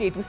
K2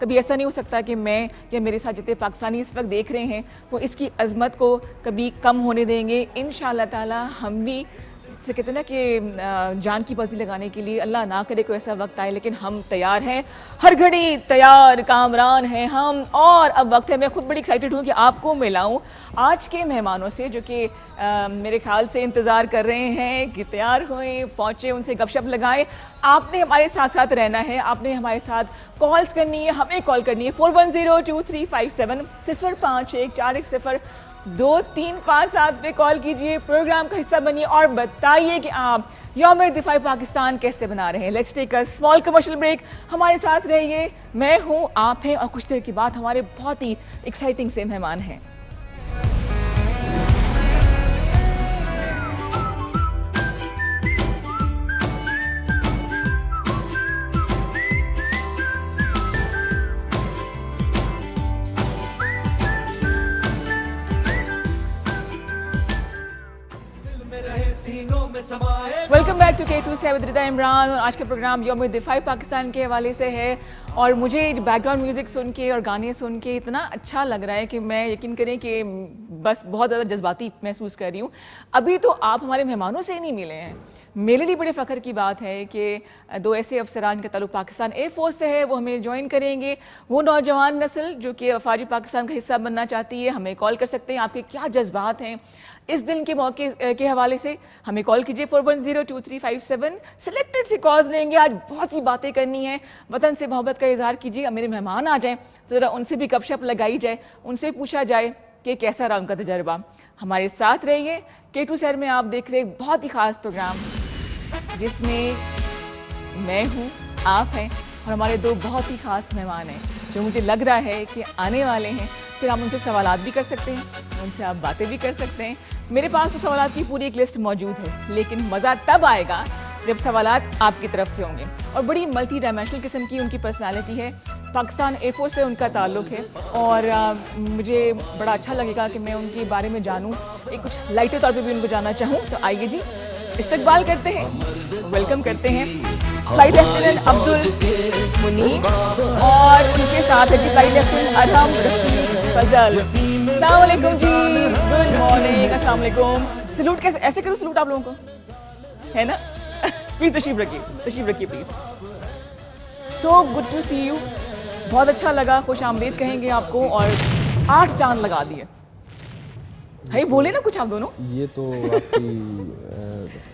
کبھی ایسا نہیں ہو سکتا کہ میں یا میرے ساتھ جتنے پاکستانی اس وقت دیکھ رہے ہیں وہ اس کی عظمت کو کبھی کم ہونے دیں گے. انشاءاللہ تعالی ہم بھی سے کہتے ہیں نا کہ جان کی بازی لگانے کے لیے اللہ نہ کرے کوئی ایسا وقت آئے, لیکن ہم تیار ہیں, ہر گھڑی تیار کامران ہیں ہم. اور اب وقت ہے, میں خود بڑی ایکسائٹڈ ہوں کہ آپ کو ملاؤں آج کے مہمانوں سے جو کہ میرے خیال سے انتظار کر رہے ہیں کہ تیار ہوئیں, پہنچے, ان سے گپ شپ لگائیں. آپ نے ہمارے ساتھ ساتھ رہنا ہے, آپ نے ہمارے ساتھ کالز کرنی ہے, ہمیں کال کرنی ہے 4102357051 410 پہ کال کیجئے, پروگرام کا حصہ بنیے اور بتائیے کہ آپ یوم دفاع پاکستان کیسے بنا رہے ہیں. Let's take a small commercial break, ہمارے ساتھ رہیے. میں ہوں, آپ ہیں, اور کچھ دیر کے بعد ہمارے بہت ہی ایکسائٹنگ سے مہمان ہیں. Welcome back to K2 with Rida Imran. اور آج کا پروگرام یوم دفاع پاکستان کے حوالے سے ہے, اور مجھے بیک گراؤنڈ میوزک سن کے اور گانے سن کے اتنا اچھا لگ رہا ہے کہ میں یقین کریں کہ بس بہت زیادہ جذباتی محسوس کر رہی ہوں. ابھی تو آپ ہمارے مہمانوں سے ہی نہیں ملے ہیں. میرے لیے بڑے فخر کی بات ہے کہ دو ایسے افسران کا تعلق پاکستان ایئر فورس سے ہے, وہ ہمیں جوائن کریں گے. وہ نوجوان نسل جو کہ افواج پاکستان کا حصہ بننا چاہتی ہے, ہمیں کال کر سکتے ہیں. آپ کے کیا جذبات ہیں اس دن کے موقع کے حوالے سے, ہمیں کال کیجیے 41023570. سلیکٹڈ سی کالز لیں گے, آج بہت سی باتیں کرنی ہیں. وطن سے محبت کا اظہار کیجیے. اب میرے مہمان آ جائیں, ذرا ان سے بھی گپ شپ لگائی جائے, ان سے پوچھا جائے کہ کیسا رہا ان کا تجربہ. ہمارے ساتھ رہیے. K2 سیر میں آپ دیکھ رہے ایک بہت ہی خاص پروگرام جس میں میں ہوں, آپ ہیں, اور ہمارے دو بہت ہی خاص مہمان ہیں جو مجھے لگ رہا ہے کہ آنے والے ہیں. پھر آپ ان سے سوالات بھی کر سکتے ہیں, ان سے آپ باتیں بھی کر سکتے ہیں. میرے پاس تو سوالات کی پوری ایک لسٹ موجود ہے, لیکن مزہ تب آئے گا جب سوالات آپ کی طرف سے ہوں گے. اور بڑی ملٹی ڈائمینشنل قسم کی ان کی پرسنالٹی ہے. پاکستان ایئر فورس سے ان کا تعلق ہے, اور مجھے بڑا اچھا لگے گا کہ میں ان کے بارے میں جانوں, ایک کچھ لائٹر طور پہ بھی ان کو جاننا چاہوں. تو آئیے جی, استقبال کرتے ہیں, ویلکم کرتے ہیں فلائٹ لیفٹیننٹ عبدالمنیب اور ان کے ساتھ ہے فلائٹ لیفٹیننٹ ارحم رفیق فضل. السلام علیکم جی, گڈ مارننگ. السلام علیکم. سلوٹ کیسے, ایسے کروں سلوٹ آپ لوگوں کو, ہے نا؟ پلیز تشریف رکھیے please. So good to see you. بہت اچھا لگا, خوش آمدید کہیں گے آپ کو, اور 8 چاند لگا دیے. بھائی بولے نا کچھ آپ دونوں. یہ تو آپ کی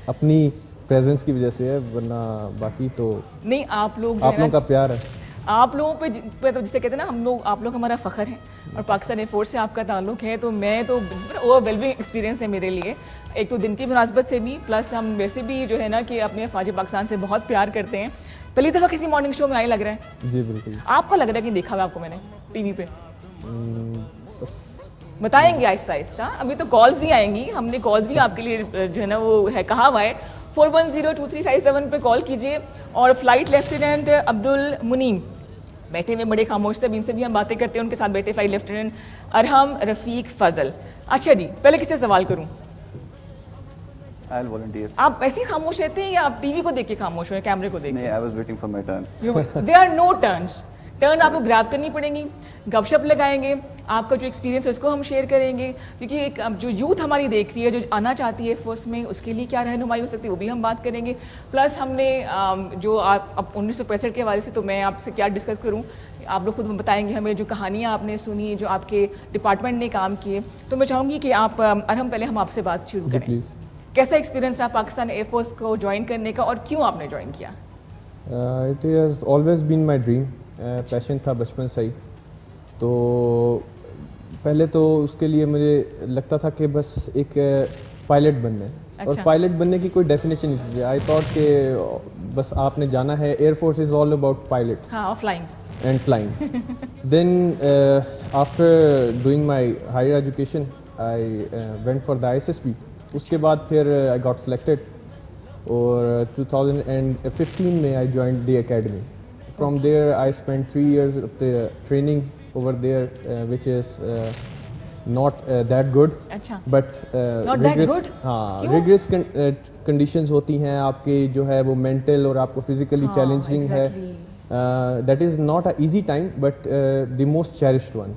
اپنی پریزنس کی وجہ سے ہے, ورنہ باقی تو نہیں. آپ لوگوں کا پیار ہے. آپ لوگوں پہ جسے کہتے ہیں نا, ہم لوگ, آپ لوگ ہمارا فخر ہیں, اور پاکستان ایئر فورس سے آپ کا تعلق ہے. تو میں تو اوور ویلمنگ ایکسپیرینس ہے میرے لیے, ایک تو دن کی مناسبت سے بھی, پلس ہم ویسے بھی جو ہے نا کہ اپنے افواج پاکستان سے بہت پیار کرتے ہیں. پہلی دفعہ کسی مارننگ شو میں آئے لگ رہا ہے. جی بالکل. آپ کو لگ رہا ہے کہ دیکھا ہوا آپ کو میں نے ٹی وی پہ؟ بتائیں گے آہستہ آہستہ, ابھی تو کالز بھی آئیں گی. ہم نے کالز بھی آپ کے لیے جو ہے نا وہ ہے کہا ہوا ہے. 41023570 پہ کال کیجیے. اور فلائٹ لیفٹیننٹ عبدالمنیب بیٹھے ہوئے بڑے خاموش سے, ان سے بھی ہم باتیں کرتے ہیں. ان کے ساتھ بیٹھے فلائٹ لیفٹیننٹ ارحم رفیق فضل. اچھا جی, پہلے کس سے سوال کروں؟ آپ ایسے ہی خاموش رہتے ہیں یا آپ ٹی وی کو دیکھ کے خاموش ہوئے, کیمرے کو دیکھ کے؟ They are no turns. Turn آپ کو گریب کرنی پڑیں گی, گپ شپ لگائیں گے, آپ کا جو ایکسپیرینس ہے اس کو ہم شیئر کریں گے. کیونکہ ایک جو یوتھ ہماری دیکھ رہی ہے, جو آنا چاہتی ہے فورس میں, اس کے لیے کیا رہنمائی ہو سکتی ہے وہ بھی ہم بات کریں گے. پلس ہم نے جو آپ 1965 کے حوالے سے, تو میں آپ سے کیا ڈسکس کروں, آپ لوگ خود بتائیں گے ہمیں جو کہانیاں آپ نے سنی, جو آپ کے ڈپارٹمنٹ نے کام کیے. تو میں چاہوں گی کہ آپ ارحم پہلے ہم آپ سے بات شروع کریں. کیسا ایکسپیرینس رہا پاکستان ایئر فورس کو جوائن کرنے کا, اور کیوں آپ نے جوائن کیا؟ It has always been my dream. Passion تھا بچپن سے ہی. تو پہلے تو اس کے لیے مجھے لگتا تھا کہ بس ایک پائلٹ بننا ہے, اور پائلٹ بننے کی کوئی ڈیفینیشن نہیں تھی. آئی تھاٹ کہ بس آپ نے جانا ہے, air force is all about pilots and flying. Then after doing my higher education I went for the ISSB. اس کے بعد پھر آئی گاٹ سلیکٹڈ, اور 2015 میں I joined the academy. From there, I spent 3 years of the training over there, which is not that good. But rigorous conditions ہوتی ہیں آپ کی, جو ہے وہ mental اور آپ کو physically challenging ہے. That is not an easy time, but the most cherished one.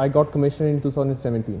I got commissioned in 2017.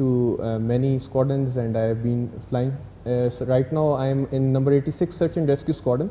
to many squadrons and I have been flying. So right now I am in number 86 Search and Rescue Squadron.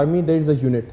army there is a unit.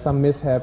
some mishap,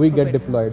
we get deployed.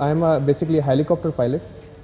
I am basically a helicopter pilot.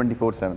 24/7.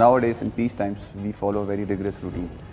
nowadays in peace times we follow a very rigorous routine.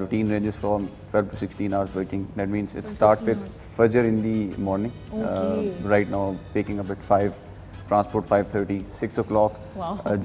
Routine ranges from 12 to 16 hours working. That means it 12 to starts 16 with hours. Fajr in the morning. Okay. Right now waking up at 5, transport 5:30, 6 o'clock. Wow.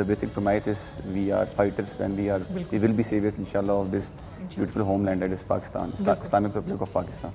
the basic premise is we are fighters and we will be saviors inshallah of this beautiful homeland that is Pakistan, Islamic Republic of Pakistan.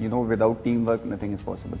You know, without teamwork nothing is possible.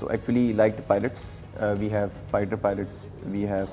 So actually, like the pilots, we have fighter pilots, we have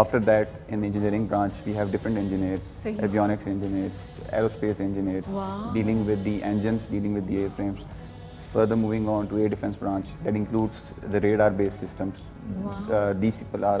After that, in the engineering branch, we have different engineers, Sahi. avionics engineers, aerospace engineers, Wow. dealing with the engines, dealing with the airframes. Further moving on to air defense branch, that includes the radar-based systems. These people are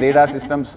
radar systems,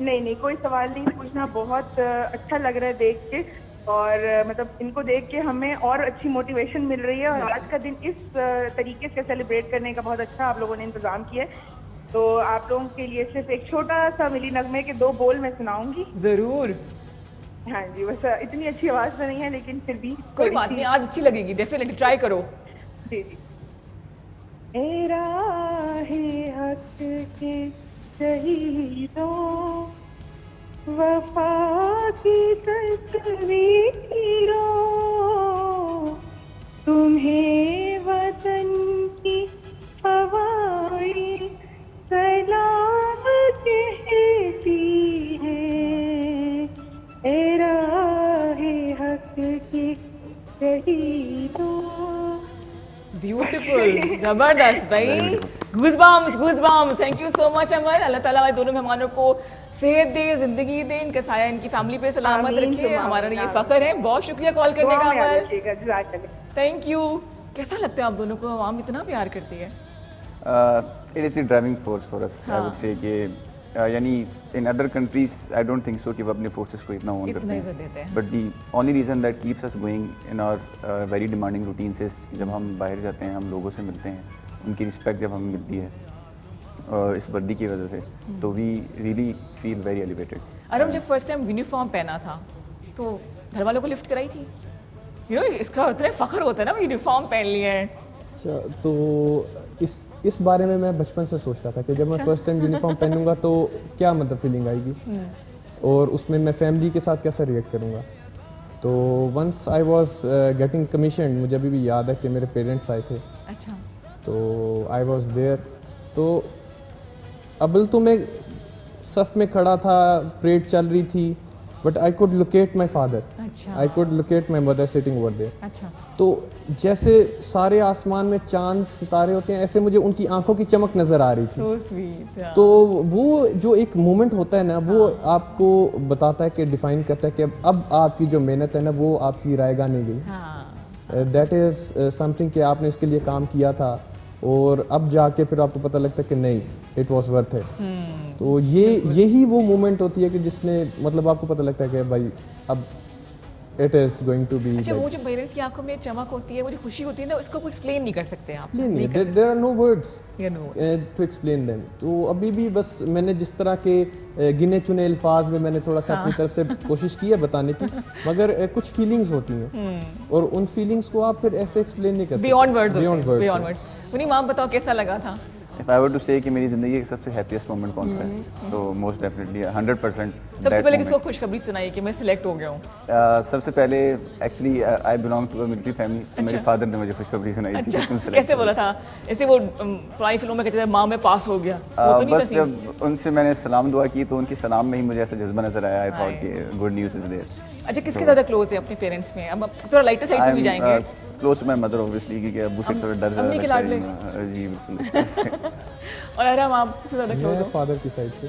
نہیں کوئی سوال نہیں پوچھنا, بہت اچھا لگ رہا ہے دیکھ کے, اور مطلب ان کو دیکھ کے ہمیں اور اچھی موٹیویشن مل رہی ہے, اور آج کا دن اس طریقے سے سیلیبریٹ کرنے کا بہت اچھا آپ لوگوں نے انتظام کیا ہے. تو آپ لوگوں کے لیے صرف ایک چھوٹا سا ملی نغمے کے 2 بول میں سناؤں گی. ضرور. ہاں جی, بس اتنی اچھی آواز تو نہیں ہے لیکن پھر بھی کوئی بات نہیں, آج اچھی لگے گی, ڈیفینیٹلی ٹرائی کرو. جی جی. اے راہ حق کے شہیدوں وفا کی تصویروں, تمہیں وطن کی ہوائیں سلام کہتی ہیں, اے راہ حق کی شہیدوں. بیوٹیفل, زبردست بھائی, goosebumps. Thank you so much Amar. اللہ تعالیٰ ہمارے دونوں مہمانوں کو صحت دے, زندگی دے, ان کا سایہ ان کی فیملی پہ سلامت رکھے. ہمارا یہ فخر ہے. بہت شکریہ کال کرنے کا امر. Thank you. کیسا لگتا ہے آپ دونوں کو, عوام اتنا پیار کرتی ہے؟ It is the driving force for us. I would say کہ یعنی in other countries I don't think so کہ وہ اپنے forces کو اتنا اون کرتے ہیں, but the only reason that keeps us going in our very demanding routines is جب ہم باہر جاتے ہیں, ہم لوگوں سے ملتے ہیں, ان کی رسپیکٹ جب ہمیں ملتی ہے اس وردی کی وجہ سے, تو we really feel very elevated. Iram جب فرسٹ ٹائم یونیفارم پہنا تھا تو گھر والوں کو لفٹ کرائی تھی؟ یو نو اس کا اتنا فخر ہوتا ہے نا, یونیفارم پہن لیا ہے. اچھا, تو اس بارے میں بچپن سے سوچتا تھا کہ جب میں فرسٹ ٹائم یونیفارم پہنوں گا تو کیا مطلب فیلنگ آئے گی, اور اس میں فیملی کے ساتھ کیسا ریئیکٹ کروں گا. تو once I was getting commissioned, مجھے ابھی بھی یاد ہے کہ میرے پیرنٹس آئے تھے. اچھا. تو آئی واز دیئر. تو ابل تو میں صف میں کھڑا تھا, پریڈ چل رہی تھی, but I could locate my father, I could locate my mother sitting over there. اچھا. تو جیسے سارے آسمان میں چاند ستارے ہوتے ہیں, ایسے مجھے ان کی آنکھوں کی چمک نظر آ رہی تھی. So sweet. تو وہ جو ایک مومنٹ ہوتا ہے نا, وہ آپ کو بتاتا ہے کہ ڈیفائن کرتا ہے کہ اب آپ کی جو محنت ہے نا وہ آپ کی رائے گاہ نہیں گئی. دیٹ از سم تھنگ کہ آپ نے اس کے لیے کام کیا تھا, اور اب جا کے پھر آپ کو پتہ لگتا ہے کہ نہیں, اٹ واز ورتھ اٹ. تو یہی وہ مومنٹ ہوتی ہے کہ جس نے مطلب آپ کو پتہ لگتا ہے کہ بھائی اب it is going to be. اچھا, وہ جو پیرنٹس کی آنکھوں میں چمک ہوتی ہے, وہ جو خوشی ہوتی ہے نا, اس کو کوئی ایکسپلین نہیں کر سکتے آپ. there are no words to explain them. تو ابھی بھی بس میں نے جس طرح کے گنے چنے الفاظ میں نے تھوڑا سا اپنی طرف سے کوشش کی ہے بتانے کی, مگر کچھ فیلنگز ہوتی ہیں, اور ان فیلنگز کو آپ پھر ایسے ایکسپلین نہیں کر سکتے. beyond words. انہیں مام بتاؤ کیسا لگا تھا؟ If I were to say کہ میری زندگی کا سب سے ہیپیسٹ مومنٹ کون سا ہے, تو موسٹ ڈیفینیٹلی 100%. سب سے پہلے کس کو خوشخبری سنائی کہ میں سلیکٹ ہو گیا ہوں؟ سب سے پہلے actually I belong to a military family, تو میرے فادر نے مجھے خوشخبری سنائی تھی. کیسے بولا تھا؟ ایسے وہ پرانی فلموں میں کہتے تھے ماں میں پاس ہو گیا, بس جب ان سے میں نے سلام دعا کی تو ان کے سلام میں ہی مجھے ایسا جذبہ نظر آیا, آئی تھاٹ کہ گڈ نیوز از دیئر. اچھا, کس کے زیادہ کلوز ہے اپنے پیرنٹس میں؟ اب تھوڑا لائٹر سائڈ پہ بھی جائیں گے. Close to my mother obviously, کیونکہ ابو سے تھوڑا ڈر امی کے لاڈلے. جی بالکل. اور ارم آپ سے زیادہ کلوز میں فادر کی سائڈ پہ.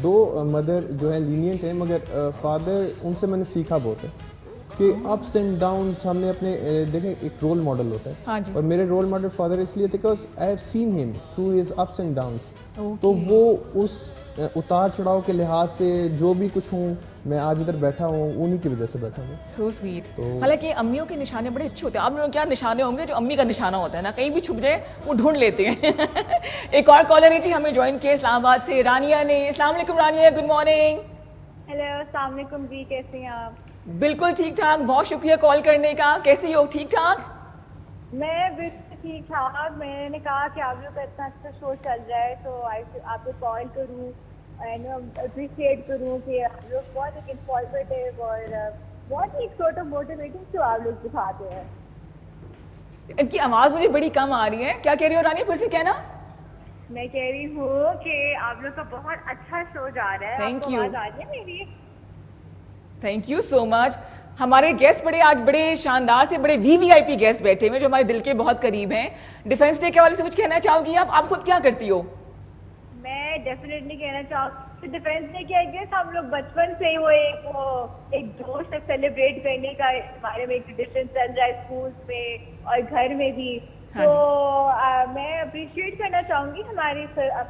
2 مدر جو ہیں لینینٹ ہیں, مگر فادر ان سے میں نے سیکھا بہت ہے کہ اپس اینڈ ڈاؤنس ہم نے اپنے دیکھیں ایک رول ماڈل ہوتا ہے, اور میرے رول ماڈل فادر اس لیے تھے بیکاز آئی ہیو سین ہم through his ups and downs. تو وہ اس اتار چڑھاؤ کے لحاظ سے جو بھی کچھ ہوں, میں آج ادھر بیٹھا ہوں انہی کی وجہ سے بیٹھا ہوں. So sweet. حالانکہ امیوں کے نشانے بڑے اچھے ہوتے ہیں. آپ لوگوں کیا نشانے ہوں گے جو امی کا نشانہ ہوتا ہے نا, کہیں بھی چھپ جائے وہ ڈھونڈ لیتے ہیں. ایک اور کالر ہے جی, ہمیں جوائن کیا اسلام آباد سے, رانیہ نے. السلام علیکم رانیہ, گڈ مارننگ. ہیلو, السلام علیکم جی, کیسے ہیں آپ؟ بالکل ٹھیک ٹھاک, بہت شکریہ کال کرنے کا. کیسی ہو؟ ٹھیک ٹھاک. میں بالکل ٹھیک ٹھاک. میں نے کہا کہ آپ لوگ کا اتنا اچھا شو چل رہا ہے تو آپ کو کال کروں اینڈ اپریشیٹ کروں کہ آپ لوگ بہت ایک انفارمیٹیو اور بہت ایک سورٹ آف موٹیویٹنگ شو آپ لوگ دکھاتے ہیں. ان کی آواز مجھے بڑی کم آ رہی ہے. کیا کہہ رہی ہو رانی, پھر سے کہنا. میں کہہ رہی ہوں کہ آپ لوگ کا بہت اچھا شو جا رہا ہے. Thank you. آواز آ رہی ہے میری؟ تھینک یو سو مچ. ہمارے گیسٹ آج بڑے شاندار سے بڑے وی آئی پی گیسٹ بیٹھے ہوئے جو ہمارے دل کے بہت قریب ہیں. ڈیفینس ڈے کے حوالے سے کچھ کہنا چاہو گی آپ خود کیا کرتی ہو؟ میں ڈیفینیٹلی کہنا چاہوں کہ ڈیفینس ڈے کیا ہے, ہم لوگ بچپن سے ہی وہ ایک جوش تک سیلیبریٹ کرنے کا ہمارے میں ایک ٹریڈیشن چل رہا ہے اسکولس میں اور گھر میں بھی. تو میں اپریشیٹ کرنا چاہوں گی ہماری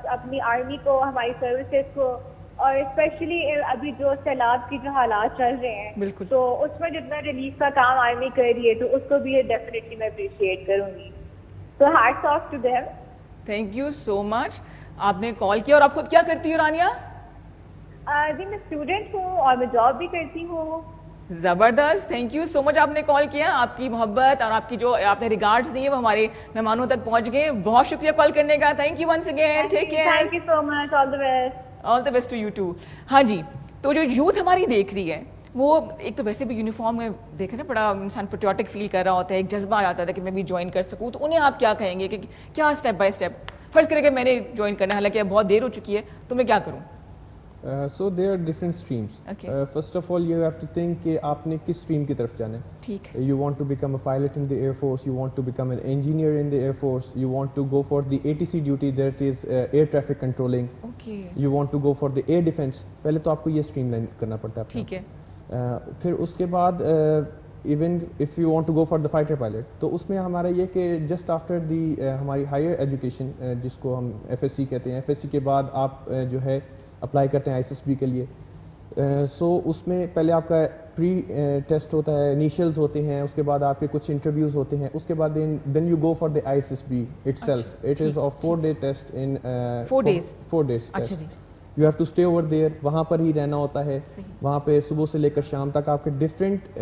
اپنی آرمی کو, ہماری سروسز کو, اور اسپیشلی ابھی جو سیلاب کی جو حالات چل رہے ہیں بالکل. تو اس میں جتنا ریلیف کا کام آرمی کر رہی ہے تو اس کو بھی ڈیفینیٹلی میں اپریشیٹ کروں گی. تو hats off to them. Thank you so much. آپ نے کال کیا. اور آپ خود کیا کرتی ہو رانیہ؟ جی میں اسٹوڈنٹ ہوں اور میں جاب بھی کرتی ہوں. زبردست. تھینک یو سو مچ آپ نے کال کیا. آپ کی محبت اور آپ کی جو آپ نے ریگارڈز دیے وہ ہمارے مہمانوں تک پہنچ گئے. بہت شکریہ کال کرنے کا. Thank you once again. Take care. Thank you so much. All the best. All the best to you too. ہاں جی, تو جو یوتھ ہماری دیکھ رہی ہے وہ ایک تو ویسے بھی یونیفارم میں دیکھیں نا بڑا انسان پیٹریوٹک فیل کر رہا ہوتا ہے, ایک جذبہ آ جاتا ہے کہ میں بھی جوائن کر سکوں. تو انہیں آپ کیا کہیں گے کہ کیا اسٹیپ بائی اسٹیپ فرض کریں کہ میں نے جوائن کرنا ہے, حالانکہ اب بہت دیر ہو چکی ہے, تو میں کیا کروں؟ So there are different streams. Okay. First of all, you have to think کہ آپ نے کس stream کی طرف جانا ہے. ٹھیک. You want to become a pilot in the Air Force, you want to become an engineer in the Air Force, you want to go for the ATC duty, that is air traffic controlling. Okay. You want to go for the air defense. پہلے تو آپ کو یہ stream line کرنا پڑتا ہے. ٹھیک ہے. پھر اس کے بعد even if you want to go for the fighter pilot, تو اس میں ہمارا یہ کہ just after the ہماری higher education جس کو ہم FSC کہتے ہیں, FSC کے بعد آپ جو ہے اپلائی کرتے ہیں ISSB کے لیے. سو اس میں پہلے آپ کا پری ٹیسٹ ہوتا ہے, انیشیلز ہوتے ہیں, اس کے بعد آپ کے کچھ انٹرویوز ہوتے ہیں, اس کے بعد then you go for the ISSB itself. It is a 4-day test in 4 days. 4 days اچھا test. جی. You have to stay over there. وہاں پر ہی رہنا ہوتا ہے. وہاں پہ صبح سے لے کر شام تک آپ کے ڈفرینٹ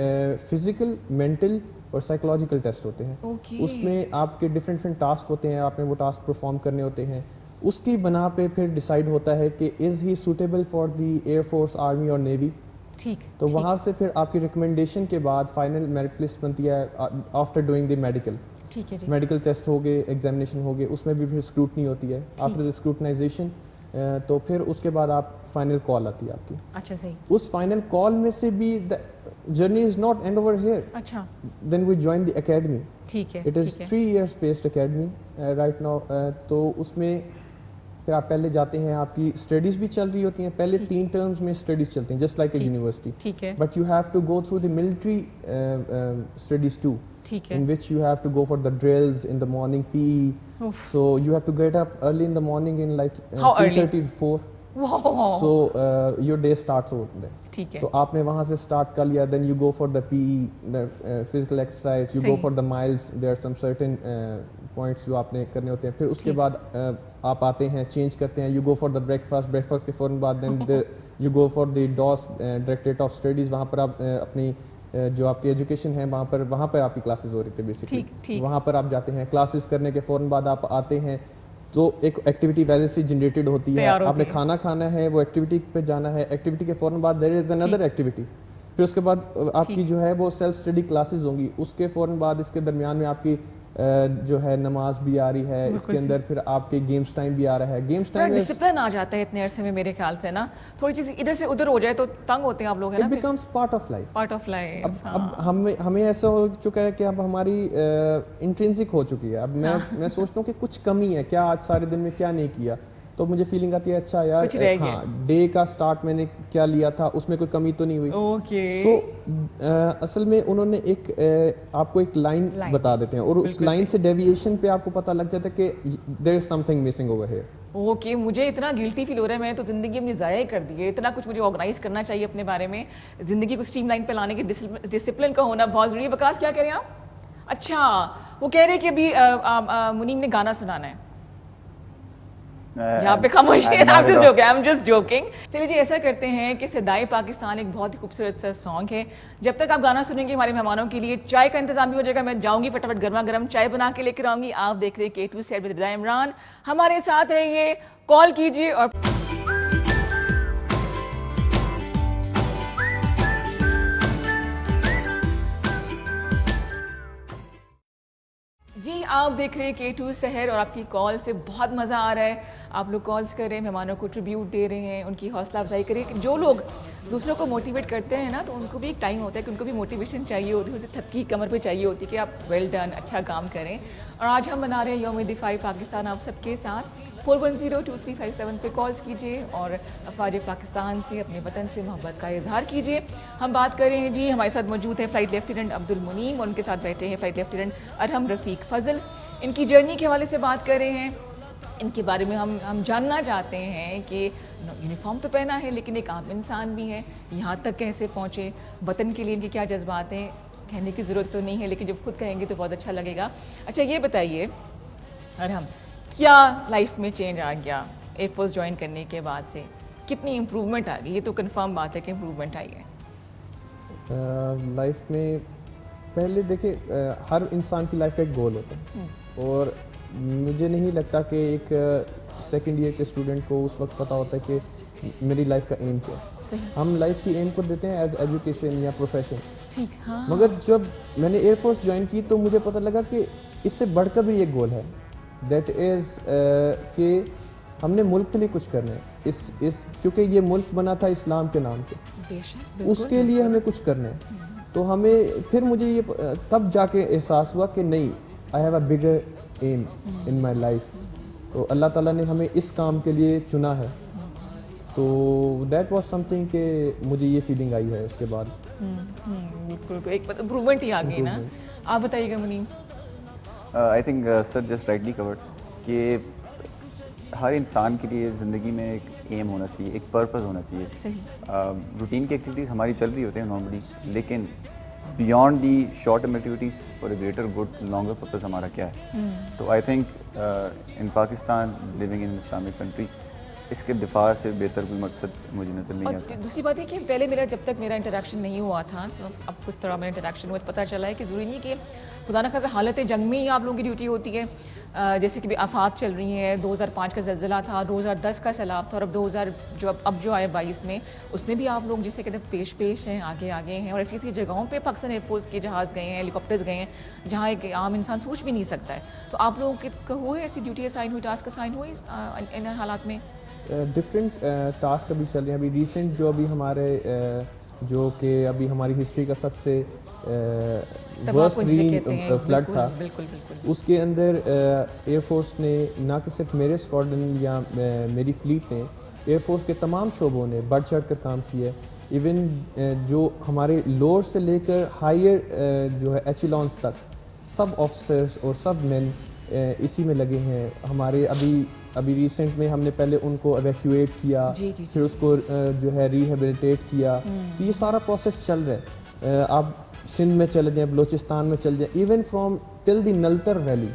فزیکل, مینٹل اور سائیکولوجیکل ٹیسٹ ہوتے ہیں. اس میں آپ کے ڈفرینٹ ٹاسک ہوتے ہیں, آپ نے وہ ٹاسک پرفارم کرنے ہوتے ہیں. اس کی بنا پہ پھر ڈیسائیڈ ہوتا ہے کہ is he suitable for the air force, army اور نیوی. ٹھیک. تو وہاں سے پھر آپ کی ریکمنڈیشن کے بعد فائنل میرٹ لسٹ بنتی ہے آفٹر ڈوئنگ دی میڈیکل. ٹھیک ہے جی. میڈیکل ٹیسٹ ہو گئے, ایگزامینیشن ہو گئے, اس میں بھی پھر اسکروٹنی ہوتی ہے. آفٹر دی اسکروٹنائزیشن تو پھر اس کے بعد آپ فائنل کال آتی ہے آپ کی. اچھا صحیح. اس فائنل کال میں سے بھی journey is not and over here. اچھا. دین وی جوائن دی اکیڈمی. ٹھیک ہے. It is 3 years based academy right now. تو اس میں پھر آپ پہلے جاتے ہیں, آپ کی اسٹڈیز بھی چل رہی ہوتی ہیں. پہلے 3 ٹرمز میں اسٹڈیز چلتی ہیں جسٹ لائک اے یونیورسٹی. ٹھیک ہے. But you have to go through the military studies too, ٹھیک ہے. in which you have to go for the drills in the morning, PE. So you have to get up early in the morning in like 3:30 to 4. Wow. So your day starts over there. ٹھیک ہے. تو آپ نے وہاں سے start کر لیا. then you go for the PE, the physical exercise, you go for the miles. There are some certain points جو آپ نے کرنے ہوتے ہیں. پھر اس کے بعد آپ آتے ہیں, چینج کرتے ہیں. you go for the breakfast کے فوراً بعد then you go for the DOS, Directorate of Studies. وہاں پر آپ اپنی جو آپ کی ایجوکیشن ہے وہاں پر آپ کی کلاسز ہو رہی تھی بیسکلی. وہاں پر آپ جاتے ہیں, کلاسز کرنے کے فوراً بعد آپ آتے ہیں تو ایک ایکٹیویٹی ویسے سے جنریٹڈ ہوتی ہے. آپ نے کھانا کھانا ہے, وہ ایکٹیویٹی پہ جانا ہے. ایکٹیویٹی کے فوراً بعد دیر از اندر ایکٹیویٹی. پھر اس کے بعد آپ کی جو ہے وہ سیلف اسٹڈی کلاسز ہوں گی. اس کے فوراً بعد اس کے درمیان میں آپ کی جو ہے نماز بھی آ رہی ہے. اس کے اندر پھر آپ کے گیمس ٹائم بھی آ رہا ہے. گیمس ٹائم میں ڈسپلن آ جاتا ہے اتنے عرصے میں میرے خیال سے نا. تھوڑی چیز ادھر سے ادھر ہو جائے تو تنگ ہوتے ہیں آپ لوگ, ہے نا. It becomes part of life. Part of life. اب ہمیں ایسا ہو چکا ہے کہ اب ہماری انٹرنسک ہو چکی ہے. اب میں سوچتا ہوں کہ کچھ کمی ہے کیا, آج سارے دن میں کیا نہیں کیا. تو مجھے فیلنگ آتی ہے اچھا یار ہاں ڈے کا سٹارٹ میں نے کیا لیا تھا, اس میں کوئی کمی تو نہیں ہوئی. سو اصل میں انہوں نے ایک آپ کو ایک لائن بتا دیتے ہیں اور اس لائن سے ڈیویشن پہ آپ کو پتہ لگ جاتا ہے کہ there is something missing over here. Okay. مجھے اتنا گلٹی فیل ہو رہا ہے, میں تو زندگی اپنی ضائع کر دی ہے. اتنا کچھ مجھے آرگنائز کرنا چاہیے اپنے بارے میں. زندگی کو اسٹریم لائن پہ لانے کے ڈسپلن کا ہونا بہت ضروری ہے. وکاس کیا کہہ رہے ہیں آپ؟ اچھا وہ کہہ رہے ہیں کہ ابھی منیم نے گانا سنانا ہے. جہاں پہ خاموشی ہے. I'm just joking. چلیے جی ایسا کرتے ہیں کہ صدائے پاکستان ایک بہت ہی خوبصورت سا سانگ ہے. جب تک آپ گانا سنیں گے ہمارے مہمانوں کے لیے چائے کا انتظام بھی ہو جائے گا. میں جاؤں گی فٹافٹ گرما گرم چائے بنا کے لے کر آؤں گی. آپ دیکھ رہے K2 سیٹ ود رضا عمران. ہمارے ساتھ رہیے, کال کیجیے. اور جی آپ دیکھ رہے ہیں K2 سحر اور آپ کی کال سے بہت مزہ آ رہا ہے. آپ لوگ کالز کر رہے ہیں, مہمانوں کو ٹریبیوٹ دے رہے ہیں, ان کی حوصلہ افزائی کریں. جو لوگ دوسروں کو موٹیویٹ کرتے ہیں نا تو ان کو بھی ایک ٹائم ہوتا ہے کہ ان کو بھی موٹیویشن چاہیے ہوتی ہے, اسے تھپکی کمر پہ چاہیے ہوتی ہے کہ آپ ویل ڈن, اچھا کام کریں. اور آج ہم بنا رہے ہیں یوم دفاع پاکستان آپ سب کے ساتھ. 4102357 پہ کالز کیجیے اور افواج پاکستان سے, اپنے وطن سے محبت کا اظہار کیجیے. ہم بات کر رہے ہیں جی, ہمارے ساتھ موجود ہیں فلائٹ لیفٹیننٹ عبد المنیم اور ان کے ساتھ بیٹھے ہیں فلائٹ لیفٹیننٹ ارحم رفیق فضل. ان کی جرنی کے حوالے سے بات کر رہے ہیں. ان کے بارے میں ہم جاننا چاہتے ہیں کہ یونیفارم تو پہنا ہے لیکن ایک عام انسان بھی ہے, یہاں تک کیسے پہنچے, وطن کے لیے ان کی کیا جذبات ہیں, کہنے کی ضرورت تو نہیں ہے لیکن جب خود کہیں گے تو بہت اچھا لگے گا. اچھا یہ بتائیے ارحم, کیا لائف میں چینج آ گیا ایئر فورس جوائن کرنے کے بعد سے, کتنی امپروومنٹ آ گئی؟ یہ تو کنفرم بات ہے کہ امپروومنٹ آئی ہے. لائف میں پہلے دیکھیں ہر انسان کی لائف کا ایک گول ہوتا ہے, اور مجھے نہیں لگتا کہ ایک سیکنڈ ایئر کے اسٹوڈنٹ کو اس وقت پتہ ہوتا ہے کہ میری لائف کا ایم کیا ہے. صحیح, ہم لائف کی ایم کو دیتے ہیں ایز ایجوکیشن یا پروفیشن, ٹھیک, ہاں, مگر جب میں نے ایئر فورس جوائن کی تو مجھے پتہ لگا کہ اس سے بڑھ کر بھی ایک گول ہے, دیٹ از کہ ہم نے ملک کے لیے کچھ کرنا ہے. اس کیونکہ یہ ملک بنا تھا اسلام کے نام پہ, بے شک, اس کے لیے ہمیں کچھ کرنا ہے. تو ہمیں پھر مجھے یہ تب جا کے احساس ہوا کہ نہیں, I have a bigger aim in my life. تو اللہ تعالیٰ نے ہمیں اس کام کے لیے چنا ہے, تو دیٹ واز سم تھنگ کہ مجھے یہ فیلنگ آئی ہے اس کے بعد. بالکل ایک امپروومنٹ ہی آ گئی نا. آپ بتائیے گا Muneem. I think sir just rightly covered کہ ہر انسان کے لیے زندگی میں ایک ایم ہونا چاہیے, ایک پرپز ہونا چاہیے. صحیح, روٹین کی ایکٹیویٹیز ہماری چل رہی ہوتی ہیں نارملی, لیکن beyond the short term activities for a greater good longer purpose ہمارا کیا ہے. تو I think in Pakistan living in Islamic country اس کے دفاع سے بہتر کوئی مقصد مجھے نظر نہیں آتا. اور دوسری بات ہے کہ پہلے میرا جب تک میرا انٹریکشن نہیں ہوا تھا, تو اب کچھ طرح میرا انٹریکشن ہوا, پتہ چلا ہے کہ ضروری نہیں کہ خدا نہ خاصا حالت جنگ میں ہی آپ لوگوں کی ڈیوٹی ہوتی ہے. جیسے کہ آفات چل رہی ہیں, 2005 کا زلزلہ تھا, 2010 کا سیلاب تھا, اور اب جو آئے 22 میں, اس میں بھی آپ لوگ جسے کہتے ہیں پیش ہیں, آگے ہیں. اور ایسی ایسی جگہوں پہ پاکستان ایئر فورس کے جہاز گئے ہیں, ہیلی کاپٹرز گئے ہیں, جہاں ایک عام انسان سوچ بھی نہیں سکتا ہے. تو آپ لوگوں کے ہوئے ایسی ڈیوٹی اسائن ہوئی, ٹاسک اسائن ہوئی ان حالات میں؟ ڈفرینٹ ٹاسک ابھی چل رہے ہیں. ابھی ریسنٹ جو ابھی ہمارے جو کہ ابھی ہماری ہسٹری کا سب سے ورسٹ فلڈ تھا, اس کے اندر ایئر فورس نے نہ کہ صرف میرے اسکواڈرن یا میری فلیٹ نے, ایئر فورس کے تمام شعبوں نے بڑھ چڑھ کر کام کیا ہے. ایون جو ہمارے لوور سے لے کر ہائر جو ہے ایچیلانس تک سب آفیسرس اور سب مین اسی میں لگے ہیں. ہمارے ابھی ریسنٹ میں ہم نے پہلے ان کو ایویکیویٹ کیا, پھر اس کو جو ہے ریہیبلیٹیٹ کیا. تو یہ سارا پروسیس چل رہا ہے. آپ سندھ میں چلے جائیں, بلوچستان میں چل جائیں, even from till the Naltar valley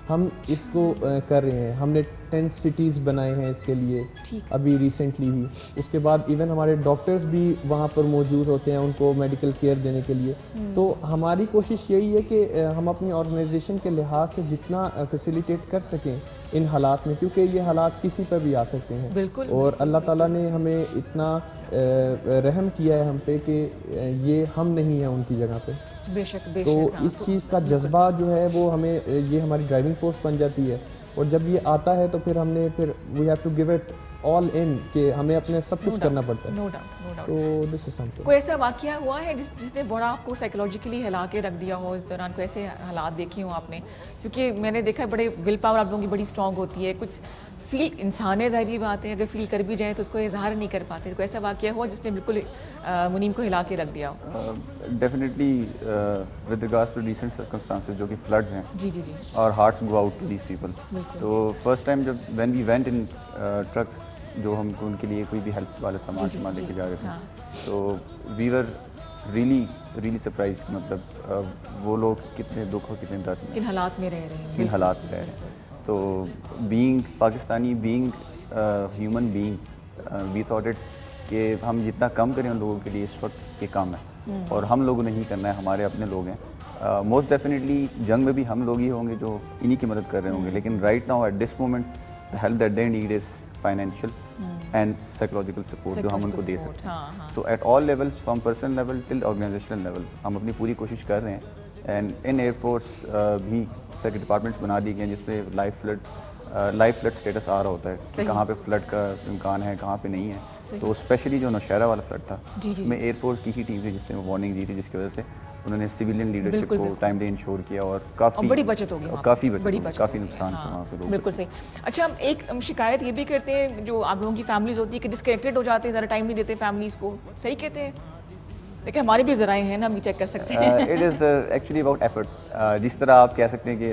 ہم اس کو کر رہے ہیں. ہم نے 10 سٹیز بنائے ہیں اس کے لیے ابھی ریسنٹلی ہی. اس کے بعد ایون ہمارے ڈاکٹرز بھی وہاں پر موجود ہوتے ہیں ان کو میڈیکل کیئر دینے کے لیے. تو ہماری کوشش یہی ہے کہ ہم اپنی آرگنائزیشن کے لحاظ سے جتنا فیسیلیٹیٹ کر سکیں ان حالات میں, کیونکہ یہ حالات کسی پر بھی آ سکتے ہیں. اور اللہ تعالیٰ نے ہمیں اتنا رحم کیا ہے ہم پہ کہ یہ ہم نہیں ہیں ان کی جگہ پہ. بے شک, تو اس چیز کا جذبہ جو ہے وہ ہمیں یہ ہماری ڈرائیونگ فورس بن جاتی ہے. اور جب یہ آتا ہے تو پھر ہم نے we have to give it all in, کہ ہمیں اپنے سب کچھ کرنا پڑتا ہے. No doubt. تو دس از سمتھنگ. کوئی ایسا واقعہ ہوا ہے جس نے بڑا آپ کو سائیکولوجیکلی ہلا کے رکھ دیا ہو اس دوران؟ کوئی ایسے حالات دیکھے ہوں آپ نے؟ کیونکہ میں نے دیکھا ہے بڑے ول پاور آپ لوگوں کی بڑی اسٹرانگ ہوتی ہے. کچھ فیل انسان ہے, ظاہری بات ہے, اگر فیل کر بھی جائیں تو اس کو اظہار نہیں کر پاتے. کوئی ایسا واقعہ ہوا جس نے بالکل منیم کو ہلا کے رکھ دیا ہو؟ Definitely with regards to recent circumstances جو کہ فلڈز ہیں, جی, اور hearts go out to these people. تو فرسٹ ٹائم جب when we went in trucks, جو ہم کو ان کے لیے کوئی بھی ہیلپ والا سامان لے کے جا رہے تھے, تو وی ور ریلی سرپرائز. مطلب وہ لوگ کتنے دکھ اور کتنے درد میں, کن حالات میں رہ رہے ہیں, کن حالات میں رہ رہے ہیں. تو being Pakistani, being human being, we thought it کہ ہم جتنا کم کریں ان لوگوں کے لیے اس وقت یہ کام ہے, اور ہم لوگوں نے ہی کرنا ہے, ہمارے اپنے لوگ ہیں. موسٹ ڈیفینیٹلی جنگ میں بھی ہم لوگ ہی ہوں گے جو انہی کی مدد کر رہے ہوں گے, لیکن right now at this moment the help that they need is financial and psychological support جو ہم ان کو دے سکتے ہیں. So at all levels, from personal level till organizational level, ہم اپنی پوری کوشش کر رہے ہیں. اینڈ ان ایئر فورس بھی سیکٹری ڈپارٹمنٹس بنا دی گئے ہیں جس پہ لائف فلڈ اسٹیٹس آ رہا ہوتا ہے کہ کہاں پہ فلڈ کا امکان ہے, کہاں پہ نہیں ہے. تو اسپیشلی جو نوشہرہ والا فلڈ تھا, اس میں ایئر فورس کی ہی ٹیم تھی جس نے وارننگ دی تھی, جس کی وجہ سے انہوں نے سویلین لیڈرشپ کو ٹائملی انشور کیا, اور کافی بڑی بچت ہوگی, کافی نقصان سے وہاں پہ. بالکل صحیح. اچھا, ایک شکایت یہ بھی کرتے ہیں جو آپ لوگوں کی فیملیز ہوتی ہے کہ ڈسکنیکٹڈ ہو جاتے ہیں, ذرا ٹائم نہیں دیتے فیملیز کو, صحیح کہتے ہیں؟ دیکھیں ہمارے بھی ذرائع ہیں نا, ہم بھی چیک کر سکتے ہیں. It is actually about effort. جس طرح آپ کہہ سکتے ہیں کہ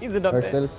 He's a doctor. herself,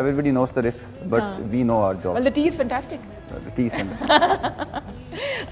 Everybody knows the risk, but we know our job. Well, the tea is fantastic. The tea is fantastic.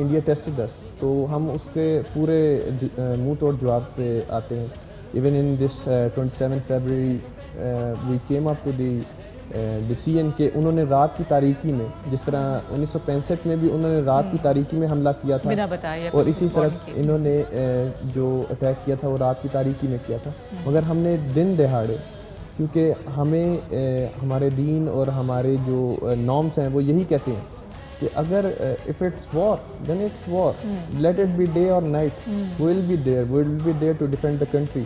India tested us, تو ہم اس کے پورے منہ توڑ جواب پہ آتے ہیں. Even in this 27 February we came up to the decision کہ انہوں نے رات کی تاریکی میں, جس طرح 1965 میں بھی انہوں نے رات کی تاریکی میں حملہ کیا تھا, بنا بتائے اور اسی طرح انہوں نے جو اٹیک کیا تھا وہ رات کی تاریکی میں کیا تھا. مگر ہم نے دن دہاڑے, کیونکہ ہمیں ہمارے دین اور ہمارے جو نارمس ہیں وہ یہی کہتے ہیں کہ اگر if it's war then it's war, let it be day or night, we'll be there to defend the country,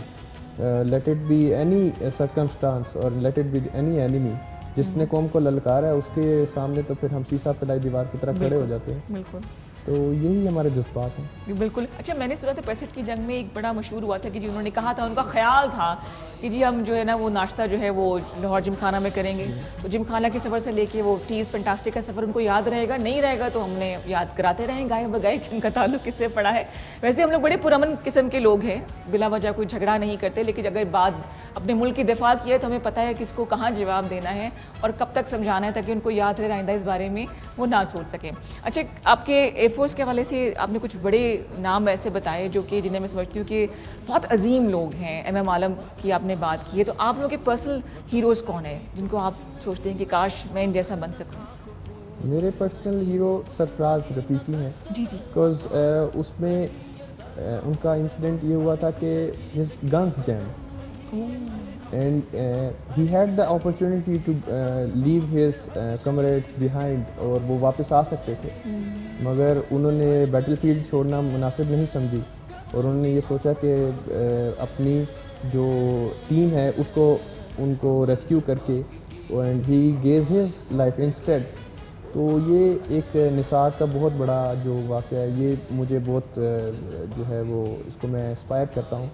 let it be any circumstance or let it be any enemy. جس نے قوم کو للکارا ہے اس کے سامنے تو پھر ہم سیسا پلائی دیوار کی طرح کھڑے ہو جاتے ہیں. بالکل, تو یہی ہمارے جذبات ہیں. بالکل. اچھا, میں نے سنا تھا 65 کی جنگ میں ایک بڑا مشہور ہوا تھا کہ جی انہوں نے کہا تھا, ان کا خیال تھا کہ جی ہم جو ہے نا وہ ناشتہ جو ہے وہ لاہور جم خانہ میں کریں گے, تو جم خانہ کے سفر سے لے کے وہ ٹیز فینٹاسٹک کا سفر ان کو یاد رہے گا, نہیں رہے گا تو ہم نے یاد کراتے رہیں گائے بگائے کہ ان کا تعلق کس سے پڑا ہے. ویسے ہم لوگ بڑے پرامن قسم کے لوگ ہیں, بلا وجہ کوئی جھگڑا نہیں کرتے, لیکن اگر بات اپنے ملک کی دفاع کی ہے تو ہمیں پتہ ہے کس کو کہاں جواب دینا ہے اور کب تک سمجھانا ہے تاکہ ان کو یاد رہے, آئندہ اس بارے میں وہ نہ سوچ سکیں. اچھا, آپ کے ایئر فورس کے حوالے سے آپ نے کچھ بڑے نام ایسے بتائے جو کہ جنہیں میں سمجھتی ہوں کہ بہت عظیم لوگ ہیں. ایم عالم کی آپ نے بات کی ہے, تو آپ لوگوں کے پرسنل ہیروز کون ہیں جن کو آپ سوچتے ہیں کہ کاش میں ان جیسا بن سکوں؟ میرے پرسنل ہیرو سرفراز رفیقی ہیں. جی جی. بیکاز اس میں ان کا انسیڈنٹ یہ ہوا تھا کہ his guns jam and he had the opportunity to leave his comrades behind, اور وہ واپس آ سکتے تھے, مگر انہوں نے بیٹل فیلڈ چھوڑنا مناسب نہیں سمجھی, اور انہوں نے یہ سوچا کہ اپنی جو ٹیم ہے اس کو ان کو ریسکیو کر کے, and he gives his life instead. تو یہ ایک نثار کا بہت بڑا جو واقعہ ہے, یہ مجھے بہت جو ہے وہ اس کو میں انسپائر کرتا ہوں,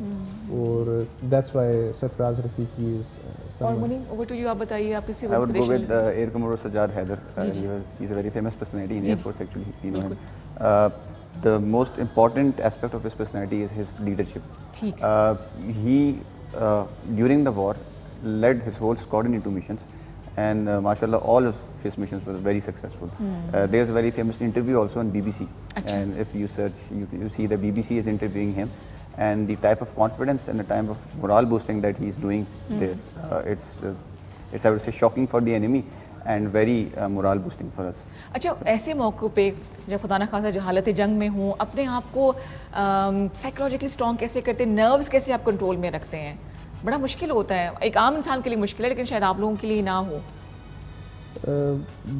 اور دیٹس وائی سرفراز رفیقی از اور منیم اوور ٹو یو, آپ بتائیے آپ کس سے I would go inspiration? with Air Commodore Sajjad Haider. He's a very famous personality in Air Force actually. You know him. The most important aspect of his personality is his leadership. ٹھیک. He during the war led his whole squadron into missions, and mashallah all of his missions were very successful. There's a very famous interview also on BBC, and if you search you see the BBC is interviewing him, and the type of confidence and the type of morale boosting that he's doing there, it's I would say shocking for the enemy and very morale boosting for us. اچھا, ایسے موقع پہ جب خدا نخواستہ جو حالت جنگ میں ہوں, اپنے آپ کو سائیکولوجیکلی اسٹرانگ کیسے کرتے ہیں, نروز کیسے آپ کنٹرول میں رکھتے ہیں؟ بڑا مشکل ہوتا ہے, ایک عام انسان کے لیے مشکل ہے, لیکن شاید آپ لوگوں کے لیے نہ ہو.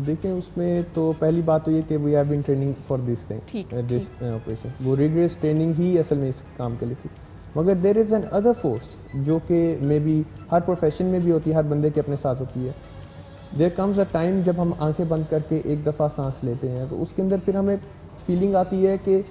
دیکھیں اس میں تو پہلی بات تو یہ کہ we have been training for this thing, this operation, وہ ریگریس ٹریننگ ہی اصل میں اس کام کے لیے تھی. مگر there is an other force جو کہ مے بی ہر پروفیشن میں بھی ہوتی ہے, ہر بندے کے اپنے ساتھ ہوتی ہے. دیر کمز اے ٹائم جب ہم آنکھیں بند کر کے ایک دفعہ سانس لیتے ہیں تو اس کے اندر پھر ہمیں فیلنگ آتی ہے کہ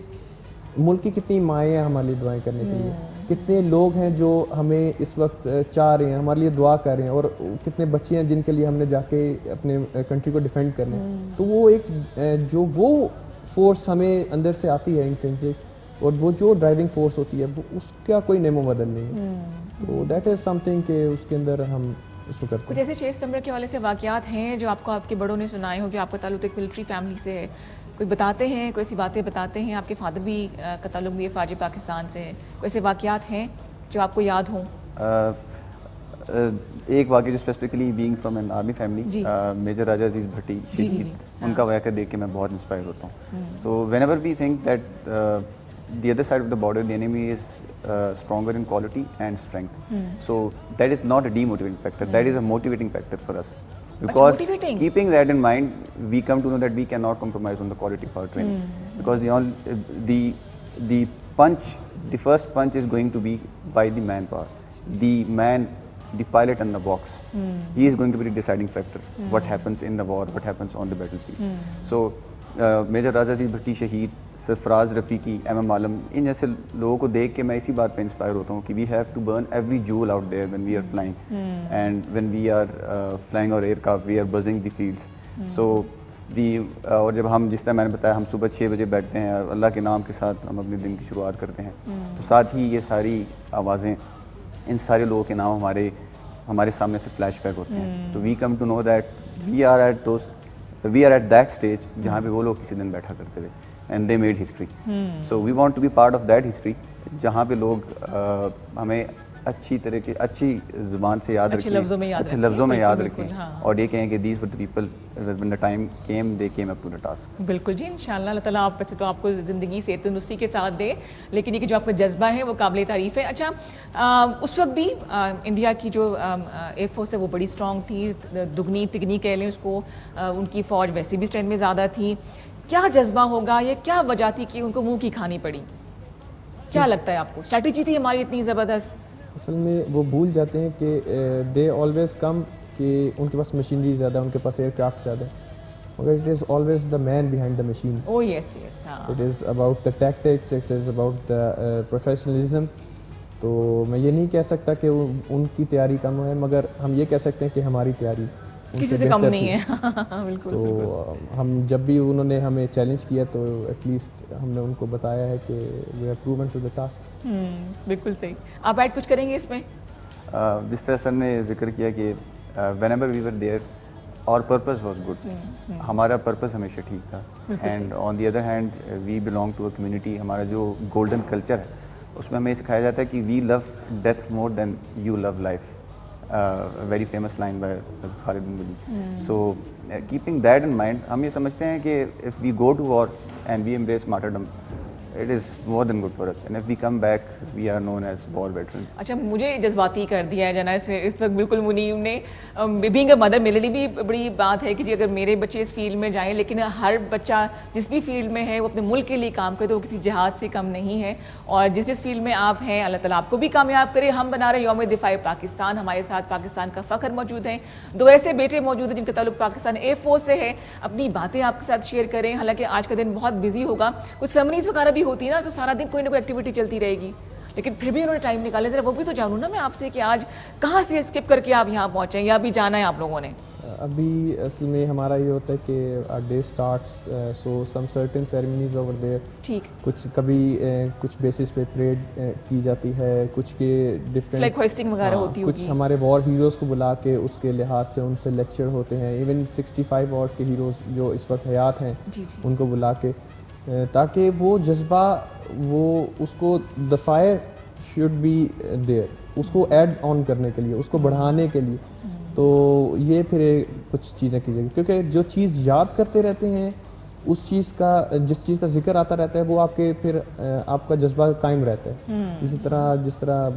ملک کی کتنی مائیں ہیں ہمارے لیے دعائیں کرنے کے لیے, کتنے لوگ ہیں جو ہمیں اس وقت چاہ رہے ہیں, ہمارے لیے دعا کر رہے ہیں, اور کتنے بچے ہیں جن کے لیے ہم نے جا کے اپنے کنٹری کو ڈیفینڈ کرنا ہے. تو وہ ایک جو وہ فورس ہمیں اندر سے آتی ہے انٹرنسک, اور وہ جو ڈرائیونگ فورس ہوتی ہے وہ اس کا کوئی نیم و بدل نہیں ہے. تو دیٹ از سم تھنگ کہ اس کے اندر ہم اس کو کرتے ہیں. کچھ ایسے 6 ستمبر کے حوالے سے واقعات ہیں جو آپ کو آپ کے بڑوں نے سنائے ہو کہ آپ کا تعلق ایک ملٹری فیملی سے ہے, کوئی بتاتے ہیں, کوئی ایسی باتیں بتاتے ہیں؟ آپ کے فادر بھی کا تعلق بھی فوج پاکستان سے ہے, کوئی ایسے واقعات ہیں جو آپ کو یاد ہوں؟ ایک واقعہ جو specifically being from an army family, major Raja Aziz Bhatti شہید, ان کا واقعہ دیکھ کے میں بہت انسپائر ہوتا ہوں. So whenever we think that the other side of the border the enemy is stronger in quality and strength. So that is not a demotivating factor, that is a motivating factor for us. Because keeping that in mind, we come to know that we cannot compromise on the quality of our training. Because the punch, the first punch is going to be by the manpower. The pilot in the box, he is going to be the deciding factor. What happens in the war, what happens on the battlefield. So Major Raja Aziz Bhatti Shaheed, Sarfaraz Rafiqi, M عالم, ان جیسے لوگوں کو دیکھ کے میں اسی بات پہ inspire ہوتا ہوں کہ we have to burn every joule out there when we are flying, and when we are flying اور aircraft we are buzzing the fields. So اور جب ہم جس طرح میں نے بتایا ہم صبح 6 بجے بیٹھتے ہیں اور اللہ کے نام کے ساتھ ہم اپنے دن کی شروعات کرتے ہیں, تو ساتھ ہی یہ ساری آوازیں, ان سارے لوگوں کے نام ہمارے سامنے سے فلیش بیک ہوتے ہیں. تو we come to know that we are at that stage جہاں پہ وہ لوگ کسی دن بیٹھا کرتے تھے. and they made history. So we want to be part of that history جہاں پہ لوگ ہمیں اچھی طرح کی اچھی زبان سے یاد رکھیں, اچھے لفظوں میں یاد رکھیں, اور یہ کہیں کہ these were the people when the time came they came up to the task. بالکل جی, انشاءاللہ اللہ تعالیٰ آپ ویسے تو آپ کو زندگی سے تندرستی کے ساتھ دے, لیکن یہ کہ جو آپ کا جذبہ ہے وہ قابل تعریف ہے. اچھا, اس وقت بھی انڈیا کی جو ایئر فورس ہے وہ بڑی اسٹرانگ تھی, دگنی تگنی کہہ لیں اس کو, ان کی فوج ویسے بھی اسٹرینتھ میں زیادہ تھی. کیا جذبہ ہوگا, یہ کیا وجہ تھی کہ ان کو منہ کی کھانی پڑی؟ کیا لگتا ہے آپ کو اسٹریٹجی تھی ہماری اتنی زبردست؟ اصل میں وہ بھول جاتے ہیں کہ دے آلویز کم کہ ان کے پاس مشینری زیادہ ہے, ان کے پاس ایئر کرافٹ زیادہ ہے, مگر it is always the man behind the machine. Oh yes yes, it is about the tactics, it is about the professionalism. تو میں یہ نہیں کہہ سکتا کہ ان کی تیاری کم ہے, مگر ہم یہ کہہ سکتے ہیں کہ ہماری تیاری کسی سے کم نہیں ہے. بالکل. تو ہم جب بھی انہوں نے ہمیں چیلنج کیا تو ایٹ لیسٹ ہم نے ان کو بتایا ہے کہ we are proven to the task. بالکل صحیح. آپ ایڈ کچھ کریں گے اس میں؟ جس طرح سر نے ذکر کیا کہ whenever we were there our purpose was good, ہمارا پرپز ہمیشہ ٹھیک تھا. And on the other hand we belong to a community, ہمارا جو گولڈن کلچر ہے اس میں ہمیں سکھایا جاتا ہے کہ we love death more than you love life. Very famous line by Khalid bin Walid. So keeping that in mind ہم یہ سمجھتے ہیں کہ if we go to war and we embrace martyrdom it is more than good for us, and if we come back we are known as war veterans. اچھا, مجھے جذباتی کر دیا ہے جنا اس وقت بالکل منیب نے. بینگ اے مدر میرے لیے بھی بڑی بات ہے کہ جی اگر میرے بچے اس فیلڈ میں جائیں, لیکن ہر بچہ جس بھی فیلڈ میں ہے وہ اپنے ملک کے لیے کام کرے تو وہ کسی جہاد سے کم نہیں ہے. اور جس فیلڈ میں آپ ہیں اللہ تعالیٰ آپ کو بھی کامیاب کرے. ہم بنا رہے یوم دفاع پاکستان, ہمارے ساتھ پاکستان کا فخر موجود ہے, دو ایسے بیٹے موجود ہیں جن کا تعلق پاکستان ایئر فورس سے ہے. اپنی باتیں آپ کے ساتھ شیئر کریں. حالانکہ آج کا دن بہت بزی ہوگا, کچھ سمریز وغیرہ بھی ہوتی ہے نا, تو سارا دن کوئی نہ کوئی ایکٹیویٹی چلتی رہے گی, لیکن پھر بھی انہوں نے ٹائم نکالے. ذرا وہ بھی تو جانوں نا میں آپ سے کہ آج کہاں سے اسکپ کر کے آپ یہاں پہنچے یا ابھی جانا ہے آپ لوگوں نے؟ ابھی اصل میں ہمارا یہ ہوتا ہے کہ our day starts so some certain ceremonies over there. ٹھیک. کچھ کبھی کچھ بیسس پہ پریڈ کی جاتی ہے, کچھ کے ڈفرینٹ فلیگ ہوسٹنگ وغیرہ ہوتی ہوگی. کچھ ہمارے وار ہیروز کو بلا کے اس کے لحاظ سے ان سے لیکچر ہوتے ہیں. ایون 65 وار کے ہیروز جو اس وقت حیات ہیں ان کو بلا کے, تاکہ وہ جذبہ وہ اس کو the fire should be there, اس کو ایڈ آن کرنے کے لیے, اس کو بڑھانے کے لیے. تو یہ پھر کچھ چیزیں کیجیے, کیونکہ جو چیز یاد کرتے رہتے ہیں اس چیز کا, جس چیز کا ذکر آتا رہتا ہے وہ آپ کے پھر آپ کا جذبہ قائم رہتا ہے. اسی طرح جس طرح